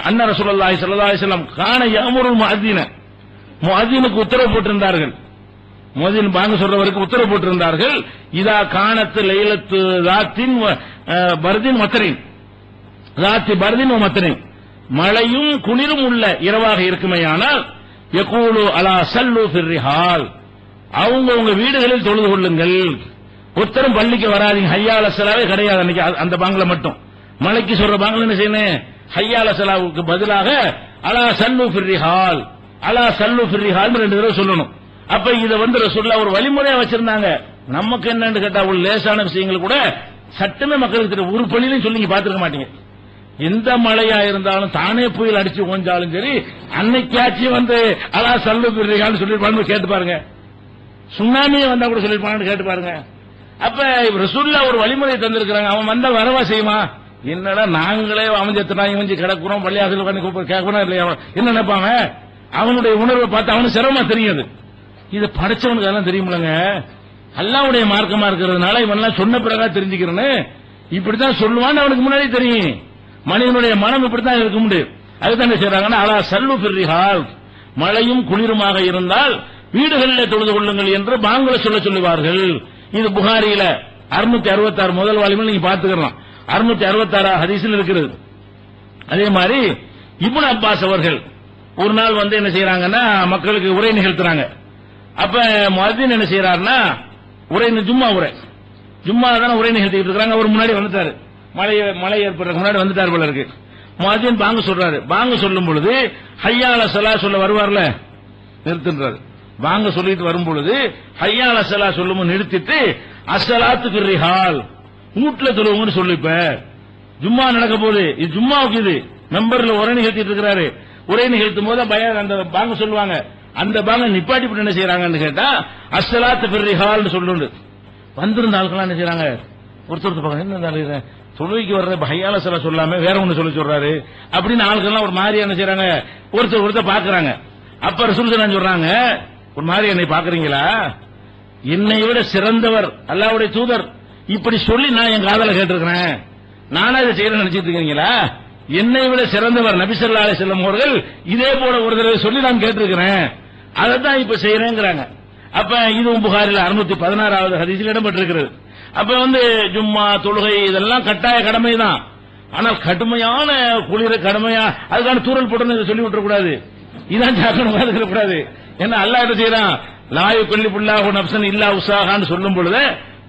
அன்ன ரசூலுல்லாஹி ஸல்லல்லாஹு அலைஹி வஸல்லம் கான யஅமுருல் முஅத்தின, முஅத்தினுக்கு உத்தரவு போட்டிருந்தார்கள், முஅத்தின் பாங்க சொல்றவருக்கு உத்தரவு போட்டிருந்தார்கள், இதா கானத்து லைலத்து ராத்தின் பர்தின் மத்தரின், ராத்தி பர்தின் மத்தரின், மழையும் குளிரும் உள்ள இரவாக இருக்குமேயானால் யகூலு அலா சல்லு ஃபிர் ரிஹால், அவங்க உங்க வீடுகளில் தொழுது கொள்ளுங்கள், ஒருத்தரும் பள்ளிக்கு வராதீங்க, ஹய்யா அலஸ் ஸலாவே கிடையாது அன்னைக்கு அந்த பாங்கல மட்டும். மலைக்கு சொல்ற பாங்கல என்ன செய்யணும்? ஹய்யால ஸலாவுக்கு பதிலாக அலா சல்லு ஃபிர்ரிஹால், அலா சல்லு ஃபிர்ரிஹால் 2 தடவை சொல்லணும். அப்ப இத வந்து ரசூலுல்லாஹ் ஒரு வழிமுறையா வச்சிருந்தாங்க. நமக்கு என்னன்னு கேட்டா ஒரு லேசான விஷயங்கள் கூட சட்டமே மக்களுக்கு தெரியும். ஒரு பள்ளியிலும் சொல்லி நீங்க பாத்துக்க மாட்டீங்க. எந்த மழையா இருந்தாலும் தானே புயல் அடிச்சு ஓஞ்சாலும் சரி, அன்னைக்காச்சும் வந்து அலா சல்லு ஃபிர்ரிஹால் சொல்லிருப்பான்னு கேட்டு பாருங்க. சுனாமியே வந்தா கூட சொல்லிருப்பான்னு கேட்டு பாருங்க. அப்ப ரசூலுல்லாஹ் ஒரு வழிமுறை தந்திருக்கிறாங்க. அவன் வந்தா வரவா செய்யுமா? என்னடா நாங்களே அமைஞ்சத்துனா இவஞ்சி கிடக்குறோம், பள்ளியாசல் கேட்கணும் இல்லையா? என்ன நினைப்பாங்க? அவனுடைய உணர்வை பார்த்து அவனுக்கு சிரமமா தெரியாது. இது படைச்சவனுக்கு அதெல்லாம் தெரியுமில்லங்க. அல்லாஹ்வுடைய மார்க்கமா இருக்கிறதுனால இவன்லாம் சொன்ன பிறகா தெரிஞ்சுக்கிறேன்னு இப்படித்தான் சொல்லுவான்னு அவனுக்கு முன்னாடி தெரியும். மனிதனுடைய மனம் இப்படித்தான் இருக்க முடியும். அதுதான் என்ன செய்யறாங்கன்னா அலா சல்லு ஃபிர்ரிஹால், மழையும் குளிருமாக இருந்தால் வீடுகளில் தொழுது கொள்ளுங்கள் என்று பாங்குல சொல்லுவார்கள். இது புகாரியில 666 முதல் வால்யூமில் நீங்க பாத்துக்கலாம். 666 ஹதீஸில் இருக்கிறது. அதே மாதிரி இப்னு அப்பாஸ் அவர்கள் ஒரு நாள் வந்து என்ன செய்யறாங்கன்னா மக்களுக்கு உரை நிகழ்த்துறாங்க. அப்ப முஅத்தின் என்ன செய்யறாருன்னா ஜும்மா தானே உரை நிகழ்த்திட்டு இருக்காங்க. அவர் முன்னாடி வந்துட்டாரு, மழை ஏற்படுறதுக்கு முன்னாடி வந்துட்டாரு போல இருக்கு. முஅத்தின் பாங்கு சொல்றாரு. பாங்கு சொல்லும் பொழுது ஹய்யால ஸலா சொல்ல வருவார்ல, நிறுத்துன்றாரு. வாங்க சொல்லிட்டு வரும் பொழுது ஹய்யால ஸலா சொல்லும் நிறுத்திட்டு அஸ்ஸலாத்து ஃபிர்ரிஹால், வீட்டுல தொழுவுங்கன்னு சொல்லிப்ப ஜும்மா நடக்க போகுது. இது ஜும்மாவுக்கு இது மெம்பர்ல உரை நிகழ்த்திட்டு இருக்கிறாரு. உரை நிகழ்த்தும் போது அந்த பாங்க சொல்லுவாங்க. அந்த பாங்க நிப்பாட்டி போட்டு என்ன செய்யறாங்கன்னு கேட்டா அஸ்ஸலாத்து ஃபிர்ரிஹால் சொல்லுண்டு. வந்திருந்த ஆட்கள் என்ன செய்யறாங்க? ஒருத்தர் பாக்க என்ன தொழுகைக்கு வர்ற ஹய்யால ஸலா சொல்லாம வேற ஒண்ணு சொல்றாரு அப்படின்னு ஆட்கள்லாம் ஒரு மாதிரி என்ன செய்யறாங்க? ஒருத்தர் பாக்குறாங்க. அப்ப ரசூல் சொல்றாங்க, ஒரு மாதிரி என்னை பாக்குறீங்களா? என்னை விட சிறந்தவர் அல்லாஹ்வுடைய தூதர் இப்படி சொல்லி நான் என் காதல கேட்டிருக்கிறேன். நானா இதை செய்யறேன்னு நினைச்சிட்டு இருக்கீங்களா? என்னை விட சிறந்தவர் நபி ஸல்லல்லாஹு அலைஹி வஸல்லம் அவர்கள் இதே போல ஒரு தடவை சொல்லி நான் கேட்டிருக்கிறேன். அதைத்தான் இப்ப செய்யறேங்கிறாங்க. அப்ப இதுவும் புகாரில் 616வது ஹதீஸில் இடம்பெற்றிருக்கிறது. அப்ப வந்து ஜும்மா தொழுகை இதெல்லாம் கட்டாய கடமை தான். ஆனால் கடுமையான குளிர கடுமையா அதுக்கான தூரல் போட்டு சொல்லி விட்டுறக்கூடாது. இதான் ஜாக்கிரதை கூடாது. ஏன்னா அல்லாஹ் என்ன செய்யறான்? லா யுகல்லிபுல்லாஹு நஃப்ஸன் இல்லா உஸாஹான்னு சொல்லும் பொழுது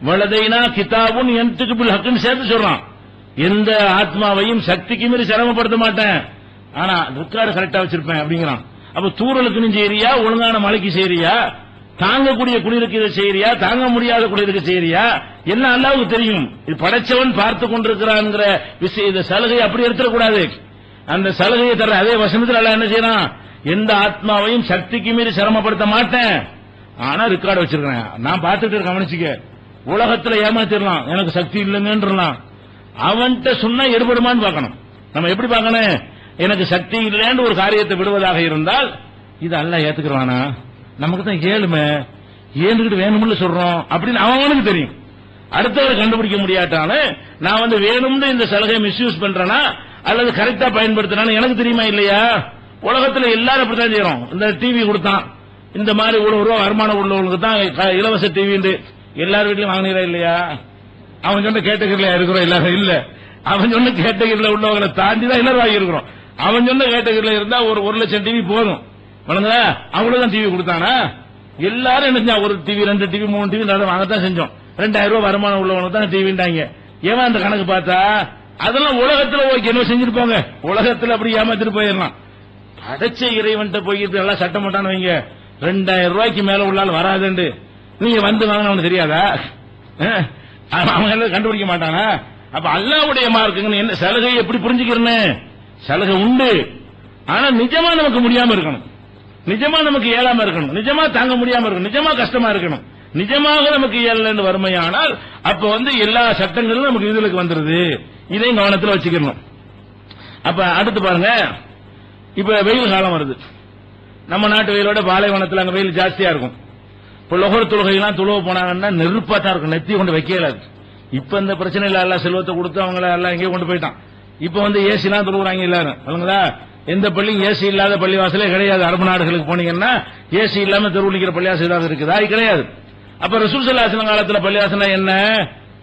வலதைனா கிதாபுன் யன்திகு பில் ஹக்னு சேர்த்து சொல்றான். எந்த ஆத்மாவையும் சக்திக்கு மீறி சிரமப்படுத்த மாட்டேன், ஆனா ரெக்கார்டு கரெக்டா வச்சிருப்பேன் அப்படிங்கிறான். அப்ப தூரலுக்கு நீ செய்யறியா, ஒழுங்கான மழைக்கு செய்யறியா, தாங்கக்கூடிய குளிருக்கு இதை செய்யறியா, தாங்க முடியாத குளிருக்கு செய்யறியா, என்ன அல்லாஹ்வுக்கு தெரியும். இது படைச்சவன் பார்த்து கொண்டிருக்கிறான்ங்கிற விஷயம். இந்த சலுகை அப்படி எடுத்துடக்கூடாது. அந்த சலுகையை தர அதே வசனத்தில் அல்லாஹ் என்ன செய்யறான்? எந்த ஆத்மாவையும் சக்திக்கு மீறி சிரமப்படுத்த மாட்டேன், ஆனா ரெக்கார்டு வச்சிருக்கேன். நான் பார்த்துட்டு கவனிச்சுக்க. உலகத்துல ஏமாத்திடலாம், எனக்கு சக்தி இல்லைங்கன்றலாம். அவன்கிட்ட சொன்னா எடுபடுமான்னு பார்க்கணும். நம்ம எப்படி பார்க்கணும்? எனக்கு சக்தி இல்லைன்னு ஒரு காரியத்தை விடுவதாக இருந்தால் இது அல்லாஹ் ஏத்துக்கிறானா? நமக்கு தான் ஏழுமை, ஏந்துக்கிட்டு வேணும்னு சொல்றோம் அப்படின்னு அவனுக்கு தெரியும். அடுத்தவரை கண்டுபிடிக்க முடியாட்டாலும் நான் வந்து வேணும்னு இந்த சலுகை மிஸ்யூஸ் பண்றேனா அல்லது கரெக்டா பயன்படுத்தினான்னு எனக்கு தெரியுமா இல்லையா? உலகத்துல எல்லாரும் அப்படித்தான் செய்யறோம். இந்த டிவி கொடுத்தான், இந்த மாதிரி ஒரு ரூபா வருமானம் உள்ளவங்களுக்கு தான் இலவச டிவி எல்லார் வீட்லயும் வாங்கினீரா இல்லையா? அவன் சொன்ன கேட்டகரியில இருக்கிறோம் எல்லாரும் இல்ல. அவன் சொன்ன கேட்டகரியில உள்ளவங்களை தாண்டி தான் எல்லாரும் வாங்கி இருக்கிறோம். அவன் சொன்ன கேட்டகரியில இருந்தா ஒரு 1,00,000 டிவி போதும். அவங்களும் டிவி கொடுத்தானா? எல்லாரும் என்ன செஞ்சா? ஒரு டிவி 2 டிவி 3 டிவி வாங்கத்தான் செஞ்சோம். 2000 ரூபாய் வருமானம் உள்ளவங்க தான் டிவிண்டாங்க. ஏன் அந்த கணக்கு பார்த்தா அதெல்லாம் உலகத்துல ஓகே என்ன செஞ்சிருப்பாங்க? உலகத்துல அப்படி ஏமாத்திட்டு போயிடலாம். அடைச்ச இறைவன்ட்ட போயிட்டு எல்லாம் சட்டம் போட்டான்னு வைங்க, 2000 ரூபாய்க்கு மேல உள்ளால் வராதுண்டு நீங்க வந்து வாங்க அவனுக்கு தெரியாதா? அவங்க எல்லாம் கண்டுபிடிக்க மாட்டானா? அப்ப அல்லாஹ்வுடைய மார்க்குங்க என்ன சலுகை எப்படி புரிஞ்சுக்கிறேன்னு? சலுகை உண்டு, ஆனா நிஜமா நமக்கு முடியாம இருக்கணும், நிஜமா நமக்கு இயலாம இருக்கணும், நிஜமா தாங்க முடியாம இருக்கணும், நிஜமா கஷ்டமா இருக்கணும். நிஜமாக நமக்கு இயலன்னு வறுமையானால் அப்ப வந்து எல்லா சட்டங்களும் நமக்கு இதுக்கு வந்துருது. இதையும் கவனத்தில் வச்சுக்கணும். அப்ப அடுத்து பாருங்க, இப்ப வெயில் காலம் வருது. நம்ம நாட்டு வெயிலோட பாலைவனத்தில் அங்க வெயில் ஜாஸ்தியா இருக்கும். இப்ப லொஹர் தொழுகையெல்லாம் தொழுவ போனாங்கன்னா நெருப்பா தான் இருக்கும், நெத்தி கொண்டு வைக்கல. இப்ப இந்த பிரச்சனை இல்ல, எல்லாம் செல்வத்தை கொடுத்து அவங்கள எல்லாம் எங்கேயும் கொண்டு போயிட்டான். இப்ப வந்து ஏசி எல்லாம் தொழுகிறாங்க எல்லாரும். சொல்லுங்களா, எந்த பள்ளியும் ஏசி இல்லாத பள்ளிவாசலே கிடையாது. அரபு நாடுகளுக்கு போனீங்கன்னா ஏசி இல்லாம தெருவுலிக்கிற பள்ளிவாசல் ஏதாவது இருக்குதா? அது கிடையாது. அப்ப ரசூல் ஸல்லல்லாஹு அலைஹி வஸல்லம் காலத்துல பள்ளிவாசல் என்ன,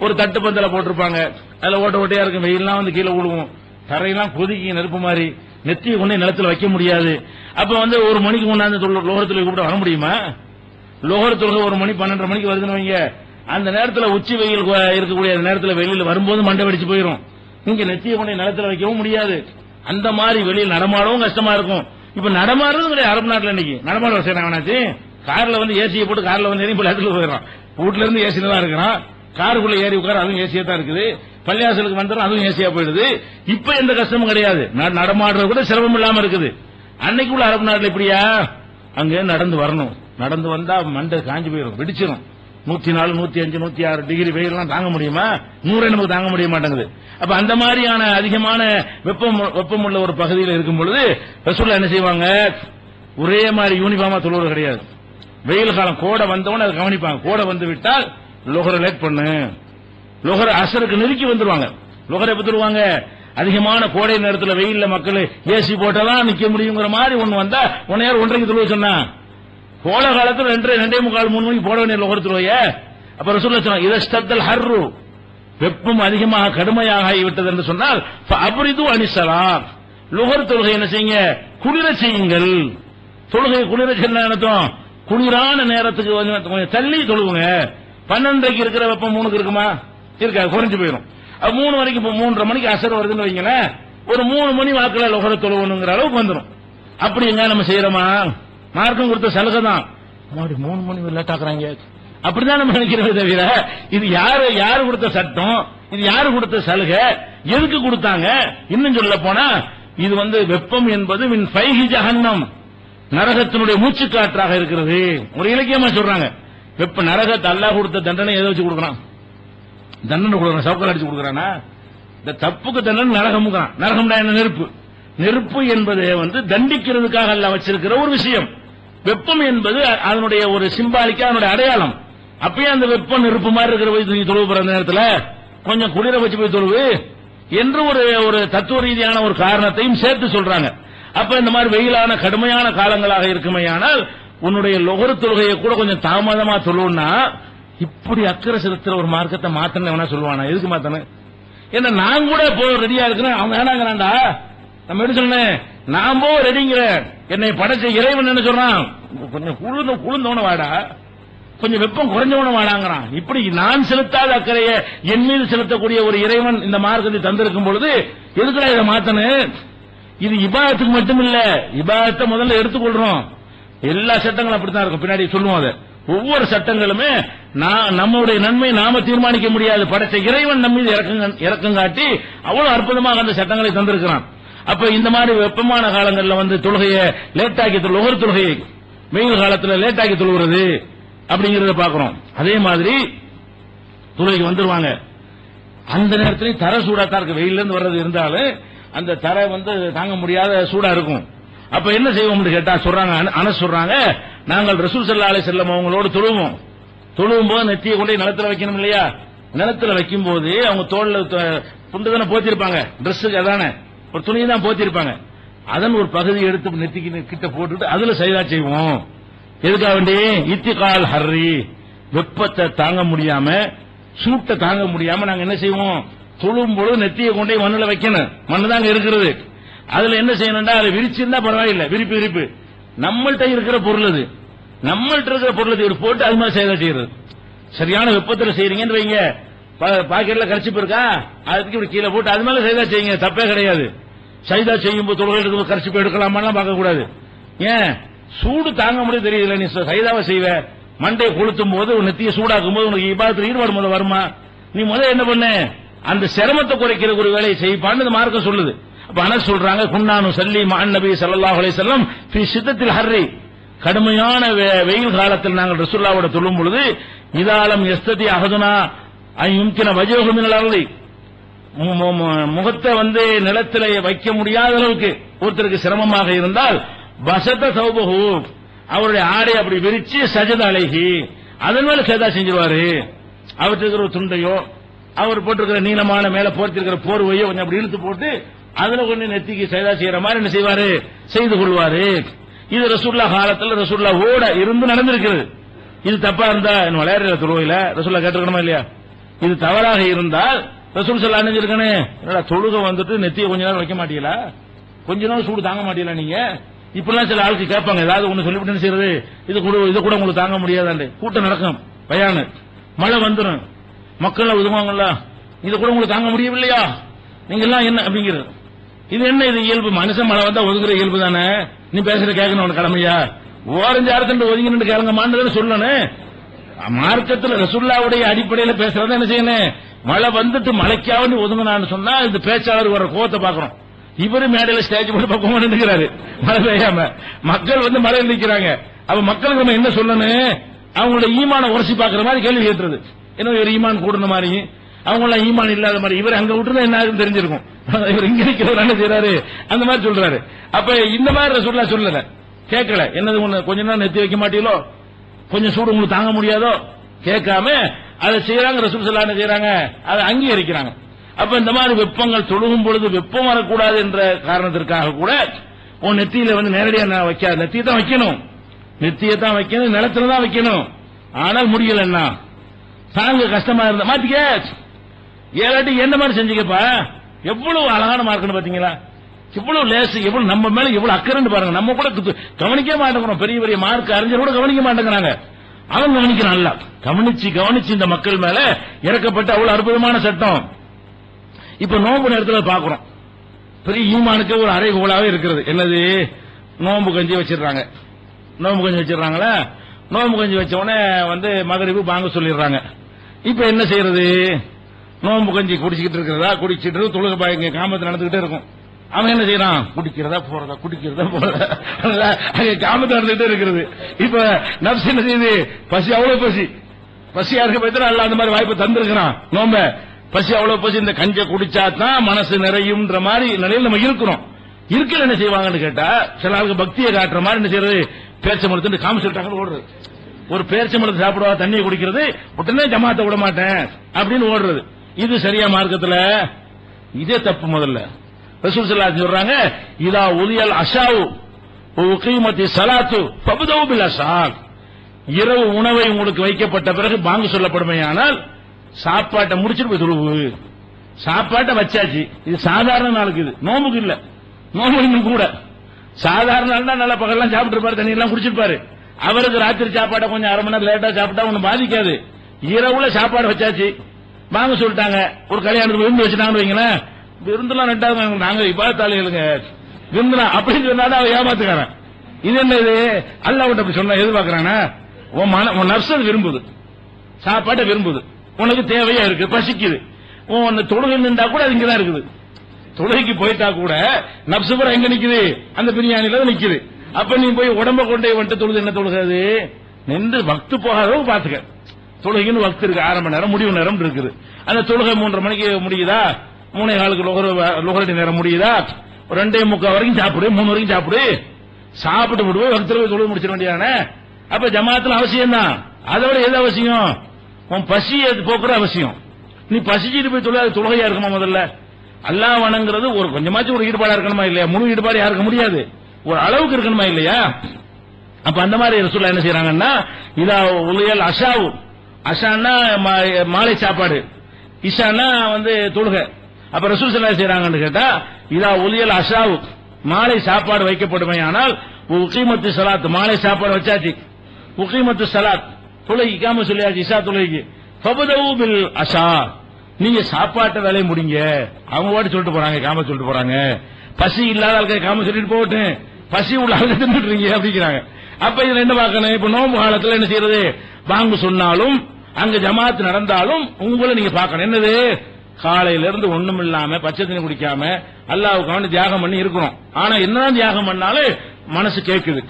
ஒரு தட்டு பந்தல போட்டிருப்பாங்க, அதுல ஓட்ட ஓட்டையா இருக்கும், வெயில்லாம் வந்து கீழே விழுவும், தரையெல்லாம் கொதிக்கி நெருப்பு மாதிரி, நெத்தியை கொண்டு நிலத்துல வைக்க முடியாது. அப்ப வந்து 1 மணிக்கு கொண்டாந்து லோகத்துல கூப்பிட்டு வர முடியுமா? லோகர் தொழுகை 1 மணி 12:30 மணிக்கு வருதுன்னு வைங்க, அந்த நேரத்தில் உச்சி வெயில் இருக்கக்கூடிய நேரத்தில் வெளியில் வரும்போது மண்டை வெடிச்சு போயிடும். இங்க நெத்திய கொண்டே நிலத்துல வைக்கவும் முடியாது. அந்த மாதிரி வெளியில் நடமாடவும் கஷ்டமா இருக்கும். இப்ப நடமாடுறது கிடையாது அரபு நாட்டுல. இன்னைக்கு நடமாட வசதி கார்ல வந்து ஏசியை போட்டு கார்ல வந்து இப்ப இடத்துல போயிடறான். வீட்டுல இருந்து ஏசியில தான் இருக்கிறான். காருக்குள்ள ஏறி உட்கார அதுவும் ஏசியா தான் இருக்குது. பள்ளியாசலுக்கு வந்துடும் அதுவும் ஏசியா போயிடுது. இப்ப எந்த கஷ்டமும் கிடையாது. நடமாடுறது கூட சிரமம் இல்லாம இருக்குது. அன்னைக்கு உள்ள அரபு நாட்டுல இப்படியா? அங்க நடந்து வரணும். நடந்து வந்தா மண்டை காஞ்சி போயிடும், வெடிச்சிடும். 104, 105, 106 டிகிரி வெயிலாம் தாங்க முடியுமா? 100 நமக்கு தாங்க முடிய மாட்டேங்குது. அப்ப அந்த மாதிரியான அதிகமான வெப்பம் உள்ள ஒரு பகுதியில் இருக்கும் பொழுது ரசூலுல்லாஹ் என்ன செய்வாங்க? ஒரே மாதிரி யூனிஃபார்மா தொழுவது கிடையாது. வெயில் காலம் கோடை வந்தவன அதை கவனிப்பாங்க. கோடை வந்து விட்டால் லொஹரை லேட் பண்ணு, லொஹர் அசருக்கு நெருக்கி வந்துருவாங்க. லொஹரை எப்ப தருவாங்க? அதிகமான கோடை நேரத்தில் வெயில்ல மக்கள் ஏசி போட்டதான் நிக்க முடியுங்கிற மாதிரி ஒண்ணு வந்தா 1:30 தொழுவ சொன்னா, கோடை காலத்தில் 2:45, 3 மணிக்கு போட வேண்டிய லொஹர் தொழுவைய. அப்ப ரசூலுல்லாஹ் சொன்னாங்க, இதஸ்தத்தல் ஹர்ரு, வெப்பம் அதிகமாக கடுமையாக ஆகிவிட்டது என்று சொன்னால் அபரிது அனிசலாம், லொஹர் தொழுகை என்ன செய்யுங்க? குளிர செய்யுங்கள். தொழுகை குளிர செய்யணும். குளிரான நேரத்துக்கு கொஞ்சம் தள்ளி தொழுவுங்க. 12:30 இருக்கிற வெப்பம் 3க்கு இருக்குமா? இருக்காது, குறைஞ்சு போயிடும். 3 வரைக்கும் 3:30 மணிக்கு அசர் வருதுன்னு வைங்களேன், ஒரு 3 மணி வாக்குல லொஹர தொழுவணுங்கிற அளவுக்கு வந்துடும். அப்படி எங்க நம்ம செய்யறோமா? மார்க்கம் கொடுத்த சலுகை தான். 3 மணி லேட் ஆக்குறாங்க அப்படிதான் நம்ம நினைக்கிறோமே தவிர இது யாரு கொடுத்த சட்டம், இது யாரு கொடுத்த சலுகை, எதுக்கு கொடுத்தாங்க? இன்னும் சொல்ல போனா இது வந்து வெப்பம் என்பது மின் ஃபைஹி ஜஹன்னம், நரகத்தினுடைய மூச்சு காற்றாக இருக்கிறது. ஒரு இலக்கியமா சொல்றாங்க. வெப்ப நரகத்தை அல்லாஹ் கொடுத்த தண்டனை எதை வச்சு கொடுக்கறான்? தண்டனை கொடுக்கறான், சவுக்கல் அடிச்சு கொடுக்கறானா? இந்த தப்புக்கு தண்டனை நரகம்ங்கிறான். நரகம்னா என்ன? நெருப்பு. நெருப்பு என்பது வந்து தண்டிக்கிறதுக்காக அல்லாஹ் வச்சிருக்கிற ஒரு விஷயம். வெப்பம் என்பது அதனுடைய ஒரு சிம்பாலிக்கா, அதனுடைய அடையாளம். அப்பயே அந்த வெப்பம் நெருப்பு மாதிரி இருக்கிற போய் நீங்க தொழுவு போற நேரத்தில் கொஞ்சம் குளிர வச்சு போய் தொழுவு என்று ஒரு தத்துவ ரீதியான ஒரு காரணத்தையும் சேர்த்து சொல்றாங்க. அப்ப இந்த மாதிரி வெயிலான கடுமையான காலங்களாக இருக்குமையானால் உன்னுடைய லொஹர் தொழுகையை கூட கொஞ்சம் தாமதமா தொழுவுன்னா, இப்படி அக்கறை செலுத்துற ஒரு மார்க்கத்தை மாத்தணும் சொல்லுவானா? எதுக்கு மாத்தணும்? ஏன்னா நான் கூட போ ரெடியா இருக்கிறேன், அவங்க வேணாங்கிறான்டா. நம்ம எப்படி சொன்னேன்? நான் போ ரெடிங்கிற, என்னை படைச்ச இறைவன் என்ன சொல்றான்? கொஞ்சம் குளிர்ந்தவன வாடா, கொஞ்சம் வெப்பம் குறைஞ்சவன வாடாங்கிறான். இப்படி நான் செலுத்தாத அக்கறையை என் மீது செலுத்தக்கூடிய ஒரு இறைவன் இந்த மார்க்கத்தை தந்திருக்கும் பொழுது எதுக்குடா இதை மாத்தணும்? இது இபாதத்துக்கு மட்டும் இல்ல, இபாதத்தை முதல்ல எடுத்துக்கொள்றோம். எல்லா சட்டங்களும் அப்படித்தான் இருக்கும். பின்னாடி சொல்லுவோம். அதை ஒவ்வொரு சட்டங்களுமே நம்முடைய நன்மை நாம தீர்மானிக்க முடியாது. படைச்ச இறைவன் நம்ம மீது இறக்கம் காட்டி அவ்வளவு அற்புதமாக அந்த சட்டங்களை தந்திருக்கிறான். அப்ப இந்த மாதிரி வெப்பமான காலங்களில் வந்து தொழுகையை லேட்டாக்கி லொஹர் தொழுகையை வெயில் காலத்தில் லேட்டாக்கி தொழுகிறது அப்படிங்கறத பாக்குறோம். அதே மாதிரி தொழுகைக்கு வந்துருவாங்க. அந்த நேரத்தில் தர சூடாத்தான் இருக்கு. வெயில இருந்து வர்றது இருந்தாலும் அந்த தரை வந்து தாங்க முடியாத சூடா இருக்கும். அப்ப என்ன செய்வோம்னு கேட்டா சொல்றாங்க, அனஸ் சொல்றாங்க, நாங்கள் ரசூல் ஸல்லல்லாஹு அலைஹி வஸல்லம் அவங்களோடு தொழுவும் போது நெத்தியை கொண்டு நிலத்துல வைக்கணும் இல்லையா? நிலத்துல வைக்கும் போது அவங்க தோல்ல துண்டு தானே போத்திருப்பாங்க, டிரெஸ்ஸுக்கு அதானே ஒரு துணியை தான் போத்திருப்பாங்க. அதன் ஒரு பகுதி எடுத்து நெத்திக்கு கிட்ட போட்டுட்டு அதுல சைதா செய்வோம். எதுக்காக வேண்டி? இத்திகால் ஹர்ரி, வெப்பத்தை தாங்க முடியாம, சூட்டை தாங்க முடியாம நாங்க என்ன செய்வோம்? தொழும் பொழுது நெத்தியை கொண்டே மண்ணுல வைக்கணும். மண்ணு தாங்க இருக்கிறது. அதுல என்ன செய்யணும்டா, அதை விரிச்சிருந்தா பரவாயில்லை, விரிப்பு நம்மள்கிட்ட இருக்கிற பொருள், அது நம்மள்கிட்ட இருக்கிற பொருள் போட்டு அது மாதிரி செய்தா செய்யறது. சரியான வெப்பத்தில் செய்யறீங்கன்னு வைங்க, பாக்கெட்ல கரிச்சிப்பு இருக்கா, அதுக்கு இப்படி கீழே போட்டு அது மேல செய்தா செய்யுங்க, தப்பே கிடையாது. சைதா செய்யும் போது தொழுகை எடுக்கும் கரிச்சிப்பு எடுக்கலாமான்னு பார்க்க கூடாது. ஏன்? சூடு தாங்க முடியும் தெரியல. நீ சைதாவை செய்வ, மண்டையை கொளுத்தும் போது நெத்தியை சூடாக்கும் போது உனக்கு இபாதத்தில் ஈடுபாடு முதல்ல வருமா? நீ முதல்ல என்ன பண்ண? அந்த சிரமத்தை குறைக்கிற ஒரு வேலையை செய்ப்பான்னு மார்க்கம் சொல்லுது. அப்ப அனஸ் சொல்றாங்க, குன்னானு சல்லி மஅன் நபி ஸல்லல்லாஹு அலைஹி வஸல்லம் ஃபீ ஷித்தத்தில் ஹர்ரி, கடுமையான வெயில் காலத்தில் நாங்கள் ரசூலுல்லாஹ்வோட தொழும் பொழுது இதாலம் யஸ்ததி அஹதுனா ஐ யும்கின வஜஹு மினல் அர்லி, முகத்தை வந்து நிலத்திலே வைக்க முடியாத அளவுக்கு ஒருத்தருக்கு சிரமமாக இருந்தால் பசத தௌபஹு, அவருடைய ஆடை அப்படி விரிச்சு சஜத அலைஹி, அதன் மேல சஜதா செஞ்சிருவாரு. அவருக்கு ஒரு துண்டையோ அவர் போட்டிருக்கிற நீளமான மேல போர்த்திருக்கிற போர்வையோ கொஞ்சம் அப்படி இழுத்து போட்டு அதுல கொஞ்சம் நெத்திக்கு சஜதா செய்யற மாதிரி என்ன செய்வாரு? செய்து கொள்வாரு. இது ரசூலுல்லாஹ் காலத்துல ரசூலுல்லாஹ் ஓட இருந்து நடந்திருக்கிறது. இது தப்பா இருந்தா என்ன விளையாடுற தொழுகையில ரசூலுல்லாஹ் கேட்டிருக்கணுமா இல்லையா? இது தவறாக இருந்தால் ரசூல் ஸல்லல்லாஹு அலைஹி வஸல்லம் நினைச்சிருக்கனே, என்னடா தொழுகை வந்துட்டு நெத்தியை கொஞ்ச நேரம் வைக்க மாட்டீங்களா? கொஞ்ச நேரம் சூடு தாங்க மாட்டீங்களா நீங்க? இப்பெல்லாம் சில ஆளுக்கு கேட்பாங்க, ஏதாவது ஒண்ணு சொல்லிவிட்டு செய்யறது, இது கூட உங்களுக்கு தாங்க முடியாதாண்டு. கூட்டம் நடக்கும், பயானு, மழை வந்துடும், மக்கள் உதவாங்கல்ல, இது கூட உங்களுக்கு தாங்க முடியவில்லையா? நீங்க எல்லாம் என்ன அப்படிங்கிறது. இது என்ன, இது இயல்பு. மனுஷன் மழை வந்தா ஒதுங்குற இயல்பு தானே. நீ பேசுற கேட்கணும் உனக்கு கடமையா? ஓரஞ்சாரத்து ஒதுங்கி நின்று கேளுங்க மாண்டதுன்னு சொல்லணும். மார்க்கத்தில் ரசூலுல்லாஹ்வுடைய அடிப்படையில பேசுறதா என்ன செய்யணும்? மழை வந்துட்டு மழைக்காவது ஒதுங்கினான்னு சொன்னா இந்த பேச்சாளர் வர கோவத்தை பாக்குறோம். இவரு மேடையில ஸ்டேஜ் போட்டு பக்கமா நின்றுக்கிறாரு மழை பெய்யாம. மக்கள் வந்து மழை நிற்கிறாங்க. அப்ப மக்களுக்கு நம்ம என்ன சொல்லணும்? அவங்களோட ஈமான உரசி பாக்குற மாதிரி கேள்வி கேட்டுறது. ஏன்னா இவர் ஈமான் கூடுன மாதிரி, அவங்கள ஈமான் இல்லாத மாதிரி. இவர் அங்க விட்டுருந்தா என்ன ஆகுதுன்னு தெரிஞ்சிருக்கும். இவர் இங்க நிக்கிறவர் என்ன செய்யறாரு அந்த மாதிரி சொல்றாரு. அப்ப இந்த மாதிரி ரசூலுல்லாஹ் சொல்லல, கேட்கல. என்னது ஒண்ணு கொஞ்ச நேரம் நெத்தி வைக்க மாட்டீங்களோ, கொஞ்சம் சூடு உங்களுக்கு தாங்க முடியாதோ கேட்காம அதை செய்யறாங்க. ரசூல் ஸல்லல்லாஹு அலைஹி வஸல்லம் செய்யறாங்க, அதை அங்கீகரிக்கிறாங்க. அப்ப இந்த மாதிரி வெப்பங்கள் தொழுகும் பொழுது வெப்பம் வரக்கூடாது என்ற காரணத்திற்காக கூட உன் நெத்தியில வந்து நேரடியா வைக்காது. நெத்தியை தான் வைக்கணும், நெத்தியை தான் வைக்கணும், நிலத்துல தான் வைக்கணும். ஆனால் முடியலன்னா தாங்க கஷ்டமா இருந்த மாத்திக்க ஏழாட்டி என்ன மாதிரி செஞ்சுக்கப்பா. எவ்வளவு அழகான மார்க்கணும் பாத்தீங்களா? இவ்வளவு லேசு, எவ்வளவு நம்ம மேல எவ்வளவு அக்கறைன்னு பாருங்க. நம்ம கூட கவனிக்க மாட்டேங்கிறோம். பெரிய பெரிய மார்க் அறிஞர் கூட கவனிக்க மாட்டேங்கிறாங்க. அவன் கவனிக்கிறான்ல. கவனிச்சு கவனிச்சு இந்த மக்கள் மேல இறக்கப்பட்ட அவ்வளவு அற்புதமான சட்டம். இப்ப நோம்பு நேரத்தில் பாக்குறோம், பெரிய ஈமானுக்கு ஒரு அறைகோலாவே இருக்கிறது. என்னது? நோம்பு கஞ்சி வச்சிடறாங்க. நோம்பு கஞ்சி வச்சிடறாங்களா? நோம்பு கஞ்சி வச்ச உடனே வந்து மகரிபு பாங்க சொல்லிடுறாங்க. இப்ப என்ன செய்யறது? நோம்பு கஞ்சி குடிச்சிட்டு இருக்கிறதா, குடிச்சிட்டு தொழுகை பாய்ங்க காமத்து நடந்துகிட்டே இருக்கும். அவன் என்ன செய்யறான்? குடிக்கிறதா போறதா, குடிக்கிறதா போறதா, காமத்து நடந்துகிட்டே இருக்கிறது. இப்ப நப்சு என்ன செய்யுது? பசி, அவ்வளவு பசி. பசியா இருக்க பத்தி அல்ல அந்த மாதிரி வாய்ப்பு தந்திருக்கிறான். நோம்ப பசி, அவ்வளவு பசி. இந்த கஞ்சை குடிச்சா தான் மனசு நிறையும்ன்ற மாதிரி நிலையில் நம்ம இருக்கிறோம். இருக்கல என்ன செய்வாங்கன்னு கேட்டா, சில ஆளுக்கு பக்தியை காட்டுற மாதிரி என்ன செய்யறது? பேச்ச மரத்து காமிச்சுட்டாங்க ஓடுறது. ஒரு பேச்ச மரத்தை சாப்பிடுவா, தண்ணியை குடிக்கிறது, உடனே ஜமாத்தை விட மாட்டேன் அப்படின்னு ஓடுறது. இது சரியா மார்க்கத்துல? இதே தப்பு. முதல்ல ரசூல் ஸல்லல்லாஹு அலைஹி வஸல்லம் சொல்றாங்க, இதா உலியல் அஷாவு உகீமத்தி ஸலாத்து ஃபப்தவு பில் அஷா. இரவு உணவை உங்களுக்கு வைக்கப்பட்ட பிறகு பாங்கு சொல்லப்படுமையானால் சாப்பாட்டை முடிச்சிட்டு போய் தொழுவு. சாப்பாட்டை வச்சாச்சு. இது சாதாரண நாளுக்கு, இது நோம்புக்கு இல்ல. நோம்பு இன்னும் கூட சாதாரண நாள் தான் நல்லா பகல்லாம் சாப்பிட்டு இருப்பாரு, தண்ணி எல்லாம் குடிச்சிருப்பாரு. அவருக்கு ராத்திரி சாப்பாட்டை கொஞ்சம் அரை மணி நேரம் லேட்டா சாப்பிட்டா ஒன்னும் பாதிக்காது. இரவுல சாப்பாடு வச்சாச்சு, வாங்க சொல்லிட்டாங்க. ஒரு கல்யாணத்துக்கு விருந்து வச்சுட்டாங்கன்னு வைங்களேன், விருந்துலாம் ரெண்டாவது நாங்க இபாதத்தாளிகளுங்க விருந்துலாம் அப்படின்னு சொன்னாலும் அவன் ஏமாத்துக்காரன். இது என்ன? இது அல்லாஹ்விட்ட அப்படி சொன்னா எதிர்பார்க்கறானா? உன் நர்ஸ் விரும்புது, சாப்பாட்டை விரும்புது, உனக்கு தேவையா இருக்கு, பசிக்குது. உன் தொழுகை நின்றா கூட அது இங்கதான் இருக்குது. தொழுகைக்கு போயிட்டா கூட நப்சு கூட எங்க நிக்குது? அந்த பிரியாணில தான் நிக்குது. அப்ப நீ போய் உடம்ப கொண்டே வந்துட்டு தொழுது என்ன தொழுகாது? நின்று வக்து போகாதவங்க பாத்துக்க. தொழுகைன்னு வக்து இருக்கு, 6 மணி நேரம் முடிவு நேரம் இருக்குது. அந்த தொழுகை 3:30 மணிக்கு முடியுதா, 3:15 லொகரடி நேரம் முடியுதா, 2:45 வரைக்கும் சாப்பிடு, 3 வரைக்கும் சாப்பிடு. சாப்பிட்டு விடுவோம் வக்துல போய் தொழுது முடிச்சிட வேண்டியதானே. அப்ப ஜமாத்துல அவசியம் தான். அதோட எது அவசியம்? உன் பசியை போக்குற அவசியம். நீ பசிச்சுட்டு போய் தொழுகையா இருக்குமா? முதல்ல அல்லாஹ் வணங்குறது ஒரு கொஞ்சமாச்சும் ஒரு ஈடுபாடா இருக்கணுமா இல்லையா? முழு ஈடுபாடு யாருக்க முடியாது, ஒரு அளவுக்கு இருக்கணுமா இல்லையா? அப்ப அந்த மாதிரி ரசூலுல்லாஹ் என்ன செய்யறாங்கன்னா, இதா உலியல் அஷாவு, அஷான்னா மாலை சாப்பாடு, இஷான்னா வந்து தொழுகை. அப்ப ரசூல் ஸல்லல்லாஹு அலைஹி செய்யறாங்கன்னு கேட்டா, இதா உலியல் அஷாவு மாலை சாப்பாடு வைக்கப்படுமே. ஆனால் உகீமத்து ஸலாத் மாலை சாப்பாடு வச்சாச்சு, உகீமத்து ஸலாத் தொழுகை இகாம சொல்லியாச்சு, இஷா தொழுகைக்கு. ஃபபதவு பில் அஷா, நீங்க சாப்பாட்டை வேலையை முடிங்க. அவங்க வாட்டி சொல்லிட்டு போறாங்க, காம சொல்லிட்டு போறாங்க. பசி இல்லாத ஆளுக்கு காம சொல்லிட்டு போகட்டும், பசி உள்ள ஆளுக்கு தின்னுட்டுறீங்க அப்படிங்கிறாங்க. அப்ப இதுல என்ன பார்க்கணும்? இப்ப நோம்பு காலத்துல என்ன செய்யறது? பாங்கு சொன்னாலும் அங்க ஜமாத் நடந்தாலும் உங்களை நீங்க பார்க்கணும். என்னது? காலையில இருந்து ஒண்ணும் இல்லாம பச்சை தண்ணி குடிக்காம அல்லாஹ்வுக்காக தியாகம் பண்ணி இருக்கிறோம். ஆனா என்னதான் தியாகம் பண்ணாலும் மனசு கேட்குது,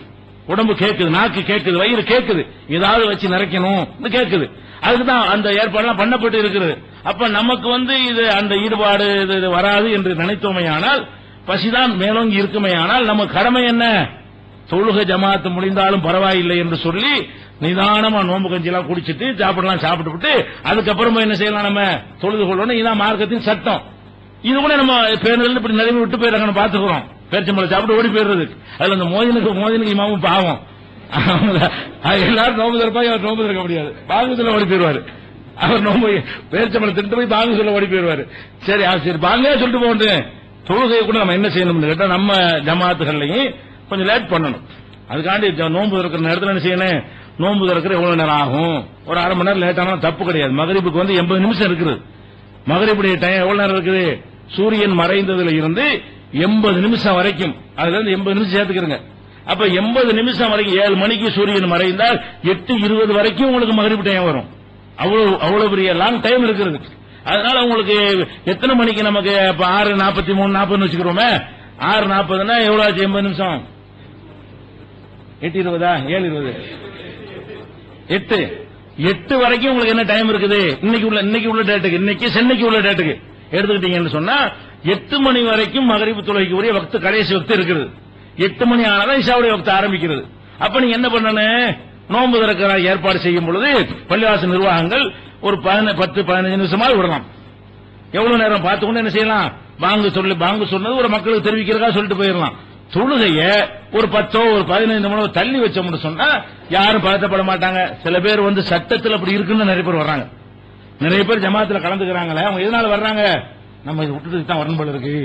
உடம்பு கேட்குது, நாக்கு கேட்குது, வயிறு கேட்குது, ஏதாவது வச்சு நிறைக்கணும் கேட்குது. அதுக்குதான் அந்த ஏற்பாடுலாம் பண்ணப்பட்டு இருக்கிறது. அப்ப நமக்கு வந்து இது அந்த ஈடுபாடு இது வராது என்று நினைத்தோமையானால், பசிதான் மேலோங்கி இருக்குமையானால் நம்ம கடமை என்ன? தொழுகை ஜமாத்து முடிந்தாலும் பரவாயில்லை என்று சொல்லி நிதானமா நோம்பு கஞ்சிலாம் குடிச்சிட்டு சாப்பிடலாம், சாப்பிட்டு அதுக்கப்புறமா என்ன செய்யலாம்? நம்ம தொழுது கொள்ளணும். இதான் மார்க்கத்தின் சட்டம். இது கூட நம்ம பேருந்தில் இப்படி நிறைய விட்டு போயிடறாங்க பாத்துக்கிறோம். பேரிச்சம்பழம் சாப்பிட்டு ஓடி போயிடுறது. அதுல அந்த மோதினுக்கு இமாமும் பாவம், எல்லாரும் நோம்பு திறப்பாங்க, அவர் நோம்பு திறக்க முடியாது, பாங்கு சொல்ல ஓடி போயிருவாரு. அவர் நோம்பு பேரிச்சம்பழம் திட்டு போய் பாங்கு சொல்ல ஓடி போயிருவாரு. சரி சரி பாங்கே சொல்லிட்டு போகணும். தொழுகையை கூட நம்ம என்ன செய்யணும்னு கேட்டா, நம்ம ஜமாத்துகள்லையும் கொஞ்சம் லேட் பண்ணணும். அதுக்காண்டி நோம்பு திறக்கிற நேரத்தில் என்ன செய்யணும்? நோம்பு திறக்கிற எவ்வளவு நேரம் ஆகும்? ஒரு அரை மணி நேரம் லேட் ஆனாலும் தப்பு கிடையாது. மகரிபுக்கு வந்து 80 நிமிஷம் இருக்குது. மகரிபுடைய டைம் எவ்வளவு நேரம் இருக்குது? சூரியன் மறைந்ததுல இருந்து 80 நிமிஷம் வரைக்கும், அதுல இருந்து 80 நிமிஷம் சேர்த்துக்கிறங்க. அப்ப 80 நிமிஷம் வரைக்கும் 7 மணிக்கு சூரியன் மறைந்தால் 8:20 வரைக்கும் உங்களுக்கு மகரிப் டைம் வரும். அவ்வளவு பெரிய லாங் டைம் இருக்கிறது. அதனால உங்களுக்கு எத்தனை மணிக்கு நமக்கு 6:43 40 வச்சுக்கிறோமே, 6:40னா எவ்வளவு ஆச்சு? 80 நிமிஷம் 8:20 7:20 8 வரைக்கும் உங்களுக்கு என்ன டைம் இருக்குது? இன்னைக்கு உள்ள டேட்டுக்கு, இன்னைக்கு சென்னைக்கு உள்ள டேட்டுக்கு எடுத்துக்கிட்டீங்கன்னு சொன்னா 8 மணி வரைக்கும் மகரிப் தொழுகைக்கு உரிய வக்து, கடைசி வக்து இருக்குது. 8 மணி ஆனாதான் இஷாவுடைய வக்து ஆரம்பிக்கிறது. அப்ப நீங்க என்ன பண்ணணும்? நோன்பு திறக்கிற ஏற்பாடு செய்யும் பொழுது பள்ளிவாசல் நிர்வாகங்கள் ஒரு 10-15 நிமிஷமா விடலாம். எவ்வளவு நேரம் பார்த்துக்கொண்டு என்ன செய்யலாம்? பாங்கு சொன்னது ஒரு மக்களுக்கு தெரிவிக்கிறதா சொல்லிட்டு போயிடலாம். தொழுகைய ஒரு 10 ஒரு 15 நிமிடம் தள்ளி வச்சோம்னு சொன்னா யாரும் பதட்டப்பட மாட்டாங்க. சில பேர் சட்டத்தில் அப்படி இருக்குன்னு நிறைய பேர் வர்றாங்க. நிறைய பேர் ஜமாத்துல கலந்துக்கிறாங்களே, அவங்க எதனால வர்றாங்க? நம்ம இதை விட்டுட்டு தான் வரணும் போல இருக்கு,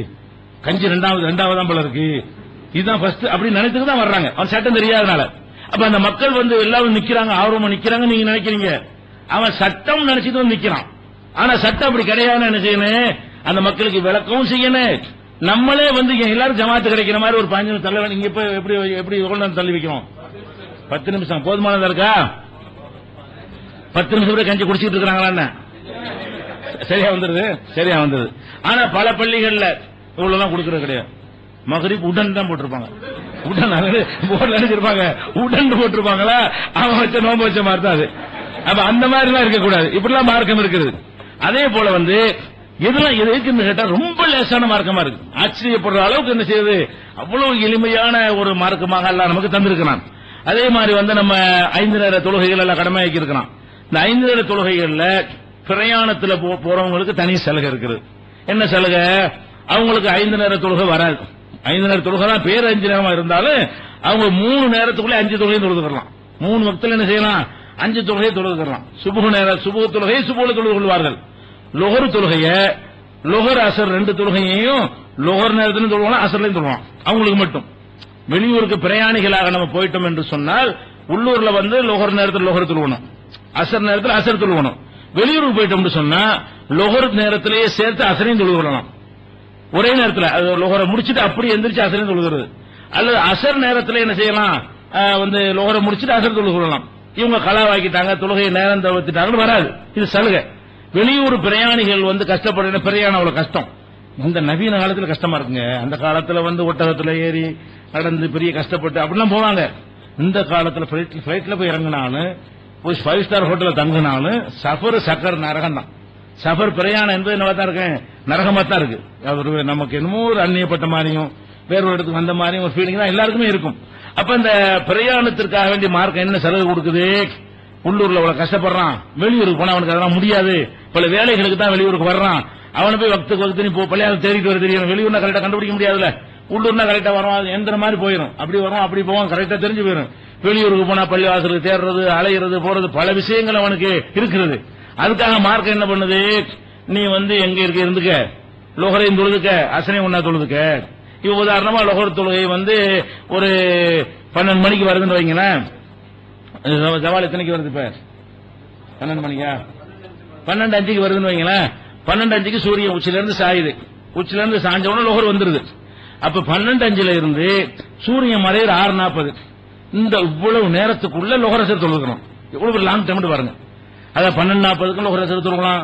கஞ்சி ரெண்டாவது போல இருக்கு, இதுதான் ஃபர்ஸ்ட் அப்படி நினைத்துட்டு தான் வர்றாங்க. அவன் சட்டம் தெரியாதனால. அப்ப அந்த மக்கள் எல்லாரும் நிக்கிறாங்க, ஆர்வமா நிக்கிறாங்க. நீங்க நினைக்கிறீங்க அவன் சட்டம் நினைச்சிட்டு நிக்கிறான். ஆனா சட்டம் அப்படி கிடையாது. என்ன செய்யணும்? அந்த மக்களுக்கு விளக்கவும் செய்யணும். நம்மளே எல்லாரும் ஜமாத்து கிடைக்கிற மாதிரி ஒரு 15 நிமிஷம் தள்ள. நீங்க இப்ப எப்படி எவ்வளவு நேரம் தள்ளி வைக்கணும்? 10 நிமிஷம் போதுமானதா இருக்கா? 10 நிமிஷம் கஞ்சி குடிச்சிட்டு இருக்கிறாங்களா? சரியா வந்துருது. ஆனா பல பள்ளிகள்ல இவ்வளவு கொடுக்கறது கிடையாது. மகரிப் உடன் தான் போட்டிருப்பாங்க. உடன் போர்டு நினைச்சிருப்பாங்க, உடன் போட்டிருப்பாங்களா? அவன் வச்ச நோம்பு வச்ச மாதிரி தான் அது. அப்ப அந்த மாதிரி எல்லாம் இருக்கக்கூடாது. இப்படிலாம் மார்க்கம் இருக்குது. அதே போல இதெல்லாம் எதுக்குன்னு கேட்டா ரொம்ப லேசான மார்க்கமா இருக்கு. ஆச்சரியப்படுற அளவுக்கு என்ன செய்யுது? அவ்வளவு எளிமையான ஒரு மார்க்கமாக எல்லாம் நமக்கு தந்திருக்கிறான். அதே மாதிரி நம்ம 5 நேர தொழுகைகள் எல்லாம் கடமையாக்கி இருக்கிறான். இந்த 5 நேர தொழுகைகள்ல பிரயாணத்துல போறவங்களுக்கு தனி சலுகை இருக்குது. என்ன சலுகை? அவங்களுக்கு 5 நேர தொழுகை வராது. 5 நேர தொழுகை தான் பேர் 5 நேரமா இருந்தாலும் அவங்க 3 நேரத்துக்குள்ள 5 தொழுகையும் தொழுதுக்கலாம். 3 வக்தில் என்ன செய்யலாம்? 5 தொழுகையை தொழுதுக்கலாம். சுபுஹ் தொழுகையை சுபுஹ்ல தொழுது கொள்வார்கள். லொஹர் தொழுகைய லொஹர் அசர் 2 தொழுகையையும் லொஹர் நேரத்திலும் தொழுவாங்க, அசர்லையும் தொழுவாங்க. அவங்களுக்கு மட்டும். வெளியூருக்கு பிரயாணிகளாக நம்ம போயிட்டோம் என்று சொன்னால் உள்ளூர்ல லொஹர் நேரத்தில் லொஹர் தொழுவணும், அசர் நேரத்தில் அசர் தொழுவணும். வெளியூருக்கு போயிட்டோம்னு சொன்னா லொஹர் நேரத்திலேயே சேர்த்து அசரையும் தொழுது கொள்ளலாம். ஒரே நேரத்தில் லொஹரை முடிச்சுட்டு அப்படி எந்திரிச்சு அசரையும் தொழுகிறது. அல்லது அசர் நேரத்தில் என்ன செய்யலாம்? லொஹரை முடிச்சுட்டு அசர் தொழுது கொள்ளலாம். இவங்க கலாவாக்கிட்டாங்க, தொழுகையை நேரம் தவிர்த்துட்டாங்கன்னு வராது. இது சலுகை. வெளியூர் பிரயாணிகள் கஷ்டப்படுற பிரயாணம் அவ்வளவு கஷ்டம். இந்த நவீன காலத்துல கஷ்டமா இருக்குங்க. அந்த காலத்துல ஒட்டகத்துல ஏறி நடந்து பெரிய கஷ்டப்பட்டு அப்படிலாம் போவாங்க. இந்த காலத்துல பிளைட்ல போய் இறங்கினாலும் போய் 5 ஸ்டார் ஹோட்டல்ல தங்கினாலும் சக்கர் நரகம் தான். சஃபர் பிரயாணம் என்பது என்னவா தான் இருக்கு? நரகமா தான் இருக்கு. நமக்கு என்னமோ ஒரு அந்நியப்பட்ட மாதிரியும் வேற ஒரு இடத்துக்கு வந்த மாதிரியும் ஒரு ஃபீலிங் தான் எல்லாருக்குமே இருக்கும். அப்ப இந்த பிரயாணத்திற்காக வேண்டிய மார்க்கம் என்ன செலவு கொடுக்குது? உள்ளூர்ல அவ்வளவு கஷ்டப்படுறான், வெளியூருக்கு போனா அவனுக்கு அதெல்லாம் முடியாது. பல வேலைகளுக்கு தான் வெளியூருக்கு வர்றான். அவனை போய் வக்து நீ பள்ளியாவது தேடிட்டு வர தெரியும். வெளியூர்னா கரெக்டா கண்டுபிடிக்க முடியாதுல்ல. உள்ளூர்னா கரெக்டா வரும், எந்த மாதிரி போயிடும். அப்படி வரும் அப்படி போவோம், கரெக்டா தெரிஞ்சு போயிடும். வெளியூருக்கு போனா பள்ளிவாசலுக்கு தேடுறது, அலையிறது, போறது, பல விஷயங்கள் அவனுக்கு இருக்கிறது. அதுக்காக மார்க்கம் என்ன பண்ணுது? நீ எங்க இருந்துக்க, லொஹரையும் தொழுதுக்க, அசனையும் ஒன்னா தொழுதுக்க. இப்ப உதாரணமா லொஹர் தொழுகை ஒரு 12 மணிக்கு வருதுன்னு வைங்களேன். ஜவால் எத்தனைக்கு வருது? இப்ப 12 மணிக்கா? 12:05 வருதுன்னு வைங்களேன். 12:05 சூரியன் உச்சில இருந்து சாயுது. உச்சில இருந்து சாஞ்ச உடனே லொஹர் வந்துருது. அப்ப 12:05 இருந்து சூரியன் மறையிற 6:40. இந்த இவ்வளவு நேரத்துக்குள்ள லொஹர் அசர் தொழுகிறோம். எவ்வளவு லாங் டைம் பாருங்க. அதான் 12:40 லொஹர் அசர் தொழுகலாம்,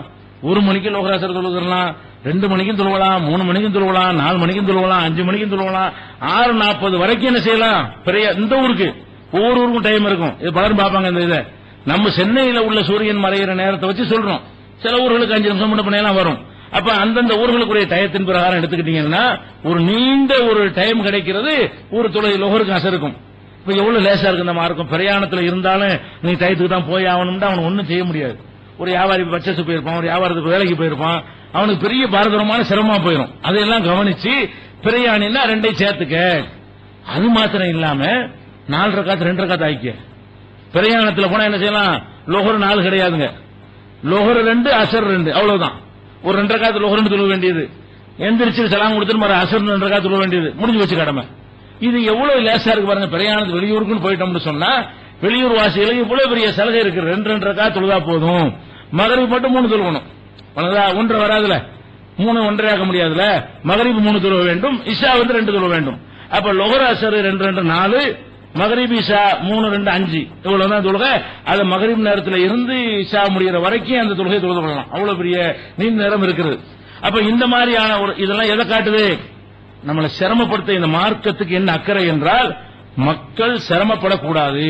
1 மணிக்கு லொஹர் அசர் தொழுகலாம், 2 மணிக்கும் தொழுவலாம், 3 மணிக்கும் தொழுவலாம், 4 மணிக்கும் தொழுவலாம், 5 மணிக்கும் தொழுவலாம், 6:40 வரைக்கும் என்ன செய்யலாம்? பெரிய இந்த ஊருக்கு ஒவ்வொரு ஊருக்கும் டைம் இருக்கும். இது பலரும் பார்ப்பாங்க. இந்த இதை நம்ம சென்னையில உள்ள சூரியன் மறைகிற நேரத்தை வச்சு சொல்றோம். சில ஊர்களுக்கு 5 நிமிஷம் முன்ன பண்ணலாம் வரும். அப்ப அந்தந்த ஊர்களுக்குரிய டயத்தின் பிரகாரம் எடுத்துக்கிட்டீங்கன்னா ஒரு நீண்ட ஒரு டைம் கிடைக்கிறது. ஒரு தொழில் லொஹருக்கு அசருக்கும். இப்ப எவ்வளவு லேசா இருக்கு இந்த மார்க்கம். பிரயாணத்துல இருந்தாலும் நீ டயத்துக்கு தான் போய் ஆகணும்னா அவனுக்கு ஒன்னும் செய்ய முடியாது. ஒரு வியாபாரி பர்ச்சேஸ் போயிருப்பான், ஒரு வியாபாரத்துக்கு வேலைக்கு போயிருப்பான், அவனுக்கு பெரிய பாரதூரமான சிரமமா போயிடும். அதையெல்லாம் கவனிச்சு பிரயாணின்னா 2ஐயும் சேர்த்துக்க. அது மாத்திரம் இல்லாம 4 ரக்காத் 2 ரக்காத் ஆயிக்க. பிரயாணத்துல போனா என்ன செய்யலாம்? லொஹர் 4 கிடையாதுங்க. லொஹர் 2 அசர் 2 அவ்வளவுதான். ஒரு 2 ரக்காத் லொஹர் தொழ வேண்டியது, எந்திரிச்சு சலாம் கொடுத்துட்டு மறு அசர் 2 ரக்காத் தொழ வேண்டியது, முடிஞ்சு வச்சு கடமை. இது எவ்வளவு லேசா இருக்கு பாருங்க. பிரயாணத்து வெளியூருக்குன்னு போயிட்டோம்னு சொன்னா வெளியூர் வாசிகளுக்கு இவ்வளவு பெரிய சலுகை இருக்கு. 2 ரக்காத் தொழுதா போதும். மகரிப் மட்டும் 3 தொழுகணும். 1.5 வராதுல. 3 ஒன்றரை ஆக முடியாதுல. மகரிப் 3 தொழுக வேண்டும், இஷா வந்து 2 தொழுக வேண்டும். அப்ப லொஹர் அசர் 2 2 4, மகரிப் இஷா 3 2 5 இவ்வளவுதான் தொழுக. அது மகரிப் நேரத்தில் இருந்து இஷா முடிகிற வரைக்கும் அந்த தொழுகை தொழுது கொள்ளலாம். அவ்வளவு பெரிய நீண்ட நேரம் இருக்கிறது. அப்ப இந்த மாதிரியான ஒரு இதெல்லாம் எதை காட்டுது? நம்மளை சிரமப்படுத்த இந்த மார்க்கத்துக்கு என்ன அக்கறை என்றால், மக்கள் சிரமப்படக்கூடாது,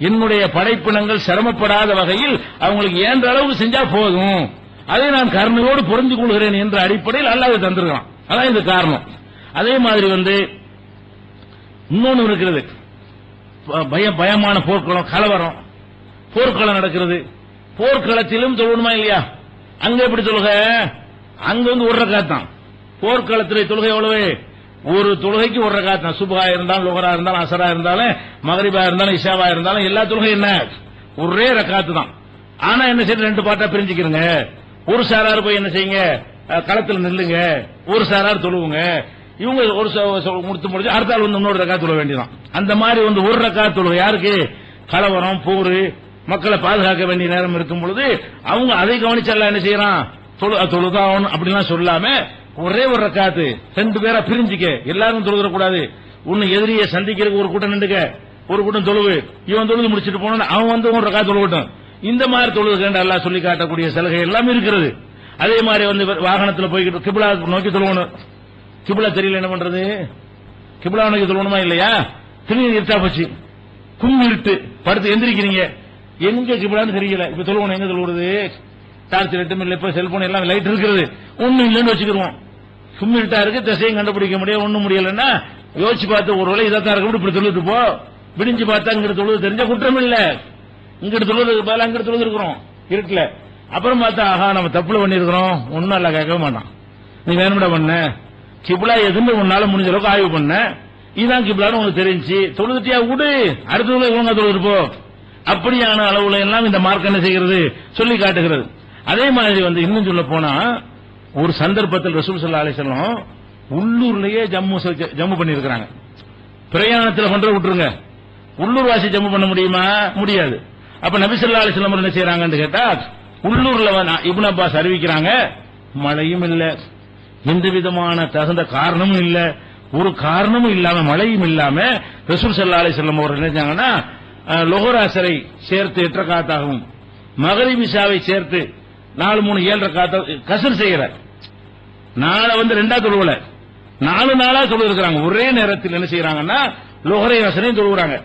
என்னுடைய படைப்பினங்கள் சிரமப்படாத வகையில் அவங்களுக்கு ஏன்ற அளவுக்கு செஞ்சா போதும், அதை நான் கருணையோடு புரிந்து கொள்கிறேன் என்ற அடிப்படையில் அல்லாஹ் தந்திருக்கான். அதான் இந்த காரணம். அதே மாதிரி வந்து இன்னொன்னு இருக்கிறது, பயமான போர்க்களம், கலவரம், போர்க்களம் நடக்கிறது. போர்க்களத்திலும் தொழுணுமா இல்லையா? அங்க எப்படி தொழுக? அங்க வந்து ஒரு ரக்காத் தான். போர்க்களத்திலே தொழுகை எவ்வளவு? ஒரு தொழுகைக்கு ஒரு ரக்காத் தான். சுபஹா இருந்தாலும், லுஹரா இருந்தாலும், அசரா இருந்தாலும், மகரிபா இருந்தாலும், இஷாவா இருந்தாலும் எல்லா தொழுகை என்ன? ஒரே ரக்காத்து தான். ஆனா என்ன செய்ய, 2 பாட்டா பிரிஞ்சுக்கிறங்க. ஒரு சாரார் போய் என்ன செய்யுங்க, களத்தில் நில்லுங்க, ஒரு சாரார் தொழுவுங்க. இவங்க ஒரு முடிச்சு அடுத்த ஆள் வந்து இன்னொரு ரக்காத் தொழ வேண்டியதான். அந்த மாதிரி வந்து ஒரு ரக்காத் தொழுகை யாருக்கு? கலவரம், போர், மக்களை பாதுகாக்க வேண்டிய நேரம் இருக்கும் பொழுது அவங்க அதை கவனிச்செல்லாம் என்ன செய்யறான், தொழுதான் அப்படிலாம் சொல்லாம ஒரே ஒரு ரக்காத்து 2 பேரா பிரிஞ்சுக்க, எல்லாரும் தொழுதக்கூடாது. ஒன்னு எதிரியை சந்திக்கிறதுக்கு ஒரு கூட்டம் நின்றுக்க, ஒரு கூட்டம் தொழுவு, இவன் தொழுது முடிச்சுட்டு போன அவன் வந்து ஒரு ரக்காத் தொழுவட்டும். இந்த மாதிரி தொழுது எல்லாம் சொல்லி காட்டக்கூடிய சலுகை எல்லாம் இருக்கிறது. அதே மாதிரி வந்து வாகனத்தில் போய்கிட்டு கிபிலா நோக்கி தொழுவணும். கிபிலா தெரியல என்ன பண்றது? கிபிலா நோக்கி தொழுவணுமா இல்லையா? திடீர்னு இருட்டா போச்சு, கும் இருட்டு, படுத்து எந்திரிக்கிறீங்க, எங்க கிபிலான்னு தெரியல. இப்ப தொழுவணும், எங்க தொழுவுறது? டார்ச் லைட்டும் இல்ல, இப்ப செல்போன் எல்லாம் லைட் இருக்கிறது, ஒண்ணும் இல்லைன்னு வச்சுக்கிடுவோம். கும் இருட்டா இருக்கு, திசையும் கண்டுபிடிக்க முடியாது, ஒண்ணும் முடியலன்னா யோசிச்சு பார்த்து ஒரு வேலை இதான் இருக்கு, இப்படி தொழுது போ. விடிஞ்சு பார்த்தா இங்கிட்டு தொழுது தெரிஞ்ச குற்றம் இல்ல, இங்கிட்டு தொழுதுக்கு பதிலாக அங்கிட்டு தொழுது இருக்கிறோம் இருட்டுல. அப்புறம் பார்த்தா ஆஹா நம்ம தப்புல பண்ணிருக்கிறோம், ஒன்னும் இல்ல, கேட்கவே மாட்டான். நீ வேணும்டா பண்ண கிபிலா எதுன்னு உன்னால முடிஞ்ச அளவுக்கு ஆய்வு பண்ண, இதுதான் கிபிலான்னு உங்களுக்கு தெரிஞ்சு தொழுதுட்டியா விடு, அடுத்த ஒழுங்கா தொழுது போ. அப்படியான அளவுல எல்லாம் இந்த மார்க் என்ன செய்கிறது, சொல்லி காட்டுகிறது. அதே மாதிரி வந்து இன்னும் சொல்ல போனா, ஒரு சந்தர்ப்பத்தில் ரசூல் ஸல்லல்லாஹு அலைஹி வஸல்லம் உள்ளூர்லயே ஜம்மு பண்ணி இருக்கிறாங்க. பிரயாணத்தில் பண்ற விட்டுருங்க, உள்ளூர் வாசி ஜம்மு பண்ண முடியுமா? முடியாது. அப்ப நபி ஸல்லல்லாஹு அலைஹி வஸல்லம் என்ன செய்யறாங்கன்னு கேட்டா, உள்ளூர்ல இப்னு அப்பாஸ் அறிவிக்கிறாங்க, மழையும் இல்ல, எந்த விதமான தகுந்த காரணமும் இல்ல, ஒரு காரணமும் இல்லாம, மழையும் இல்லாம ரசூல் ஸல்லல்லாஹு அலைஹி வஸல்லம் அவர்கள் என்ன செஞ்சாங்கன்னா, லொஹர் அஸரை சேர்த்து 8 ரக்காத்தாகவும் மகரிப் இஷாவை சேர்த்து 4 3 7 ரக்காத் கஸ்ர் செய்யறார். நாளை வந்து 2ஆ தொழுவல, 4 நாளா தொழுகிறாங்க. ஒரே நேரத்தில் என்ன செய்யறாங்கன்னா லொஹரை அஸரையும் தொழுகிறாங்க.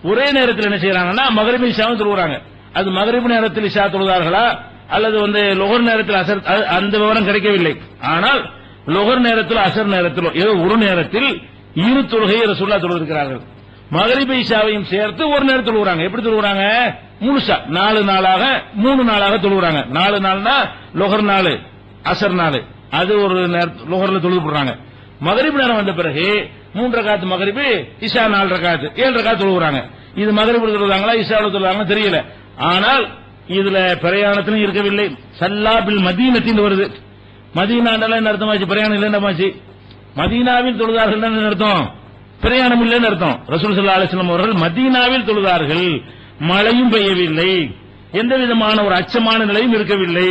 ஒரே நேரத்தில் என்ன செய்யறாங்கன்னா மகரிப் இஷாவும் தொழுகிறாங்க. அது மகரிப் நேரத்தில் இஷா தொழுதார்களா அல்லது வந்து லொஹர் நேரத்தில் அசர், அந்த விவரம் கிடைக்கவில்லை. ஆனால் லொஹர் நேரத்தில் அசர் நேரத்தில் ஏதோ ஒரு நேரத்தில் இரு தொழுகையை ரசூலுல்லாஹ் தொழுகிறார்கள். மகரிப் இஷாவையும் சேர்த்து ஒரு நேரத்தில் தொழுகிறாங்க. எப்படி தொழுகிறாங்க? முழுசா 4 நாளாக 3 நாளாக தொழுகிறாங்க. 4 நாள்னா லொஹர் 4 அசர் 4, அது ஒரு லொஹர்ல தொழுது போடுறாங்க. மகரிப் நேரம் வந்த பிறகு 3 ரக்காத் மகரிப், இஷா 4 ரக்காத், 7 ரக்காத் தொழுகிறாங்க. இது மகரிப் தொழுகிறாங்களா இஷாவில் தொழுகிறாங்களா தெரியல. ஆனால் இதுல பிரயாணத்திலும் இருக்கவில்லை. சல்லாபில் மதீனத்தின் வருது. மதீனாண்டெல்லாம் என்ன அர்த்தமாச்சு? பிரயாணம் இல்லைன்னு. மதீனாவில் தொழுதார்கள் என்ன அர்த்தம்? பிரயாணம் இல்லைன்னு அர்த்தம். ரசூல் ஸல்லல்லாஹு அலைஹி வஸல்லம் அவர்கள் மதீனாவில் தொழுதார்கள், மழையும் பெய்யவில்லை, எந்த விதமான ஒரு அச்சமான நிலையும் இருக்கவில்லை.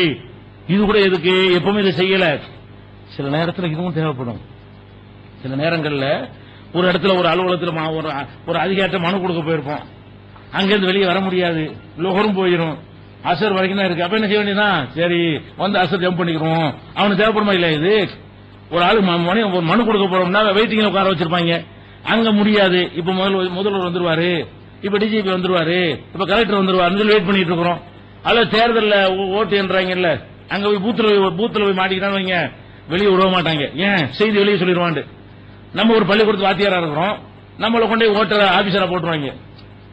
இது கூட எதுக்கு? எப்பவுமே இதை செய்யல. சில நேரத்தில் இதுவும் தேவைப்படும். சில நேரங்களில் ஒரு இடத்துல ஒரு அலுவலகத்தில் ஒரு அதிகாரத்தை மனு கொடுக்க போயிருப்போம், அங்கிருந்து வெளியே வர முடியாது, லொஹரும் போயிடும், அசர் வரைக்கும் தான் இருக்கு. அப்ப என்ன செய்ய வேண்டியதான்? சரி வந்து அசர் ஜம்ப் பண்ணிக்கிறோம். அவனுக்கு தேவைப்படுமா இல்ல? இது ஒரு ஆளு ஒரு மனு கொடுக்க போறோம்னா வெயிட்டிங்ல உட்கார வச்சிருப்பாங்க, அங்க முடியாது. இப்ப முதல்வர் வந்துருவாரு, இப்ப டிஜிபி வந்துருவாரு, இப்ப கலெக்டர் வந்துருவாரு, வெயிட் பண்ணிட்டு இருக்கிறோம். அல்லது தேர்தலில் ஓட்டு என்றாங்கல்ல, அங்க போய் பூத்துல போய் மாட்டிக்கிட்டான்னு வைங்க, வெளியே விட மாட்டாங்க. ஏன்? செய்தி வெளியே சொல்லிடுவாண்டு. நம்ம ஒரு பள்ளிக்கூடத்து வாத்தியாரா இருக்கிறோம், நம்மளை கொண்டே ஓட்டர் ஆபீசரா போட்டுருவாங்க.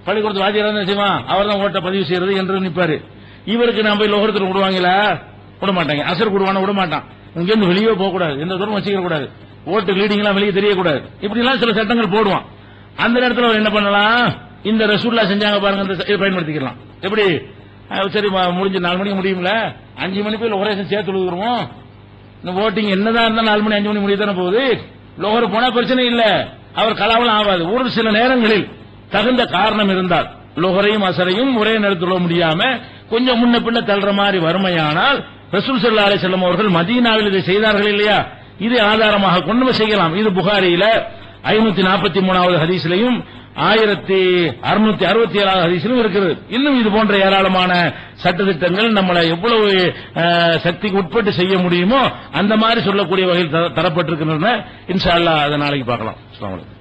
பள்ளிக்கூடத்து வாத்தியாரா தான் செய்வான், அவர் தான் ஓட்ட பதிவு செய்யறது என்று நிற்பாரு. இவருக்கு நான் போய் லோகத்தில் விடுவாங்களா? விட மாட்டாங்க. அசர் விடுவான விட மாட்டான். இங்கிருந்து வெளியே போக கூடாது, எந்த தூரம் வச்சுக்க கூடாது, ஓட்டு லீடிங் எல்லாம் வெளியே தெரியக்கூடாது, இப்படி எல்லாம் சில சட்டங்கள் போடுவான். அந்த நேரத்தில் அவர் என்ன பண்ணலாம்? இந்த ரசூலுல்லாஹ் செஞ்சாங்க பாருங்க, இந்த பயன்படுத்திக்கலாம். எப்படி? சரி முடிஞ்சு 4 மணிக்கு முடியும்ல, 5 மணி போய் லோகரேஷன் சேர்த்து விழுதுருவோம். இந்த ஓட்டிங் என்னதான் இருந்தா 4 மணி 5 மணி முடிய தானே போகுது. லோகர் போனா பிரச்சனை இல்ல, அவர் கலாவெல்லாம் ஆகாது. ஒரு சில நேரங்களில் தகுந்த காரணம் இருந்தால் லோகரையும் அசரையும் ஒரே நேரத்தில் முடியாம கொஞ்சம் முன்ன பின்ன தள்ளுற மாதிரி வறுமையானால் ரசூல் ஸல்லல்லாஹு அலைஹி வஸல்லம் அவர்கள் மதீனாவில் இதை செய்தார்கள் இல்லையா, இது ஆதாரமாக கொண்டு செய்யலாம். இது புகாரியில 543வது ஹதீஸ்லயும் 1667வது ஹதீஸிலும் இருக்கிறது. இன்னும் இது போன்ற ஏராளமான சட்டத்திட்டங்கள் நம்மளை எவ்வளவு சக்திக்கு உட்பட்டு செய்ய முடியுமோ அந்த மாதிரி சொல்லக்கூடிய வகையில் தரப்பட்டிருக்கின்றன. இன்ஷா அல்லாஹ் அதை நாளைக்கு பார்க்கலாம். அஸ்ஸலாமு அலைக்கும்.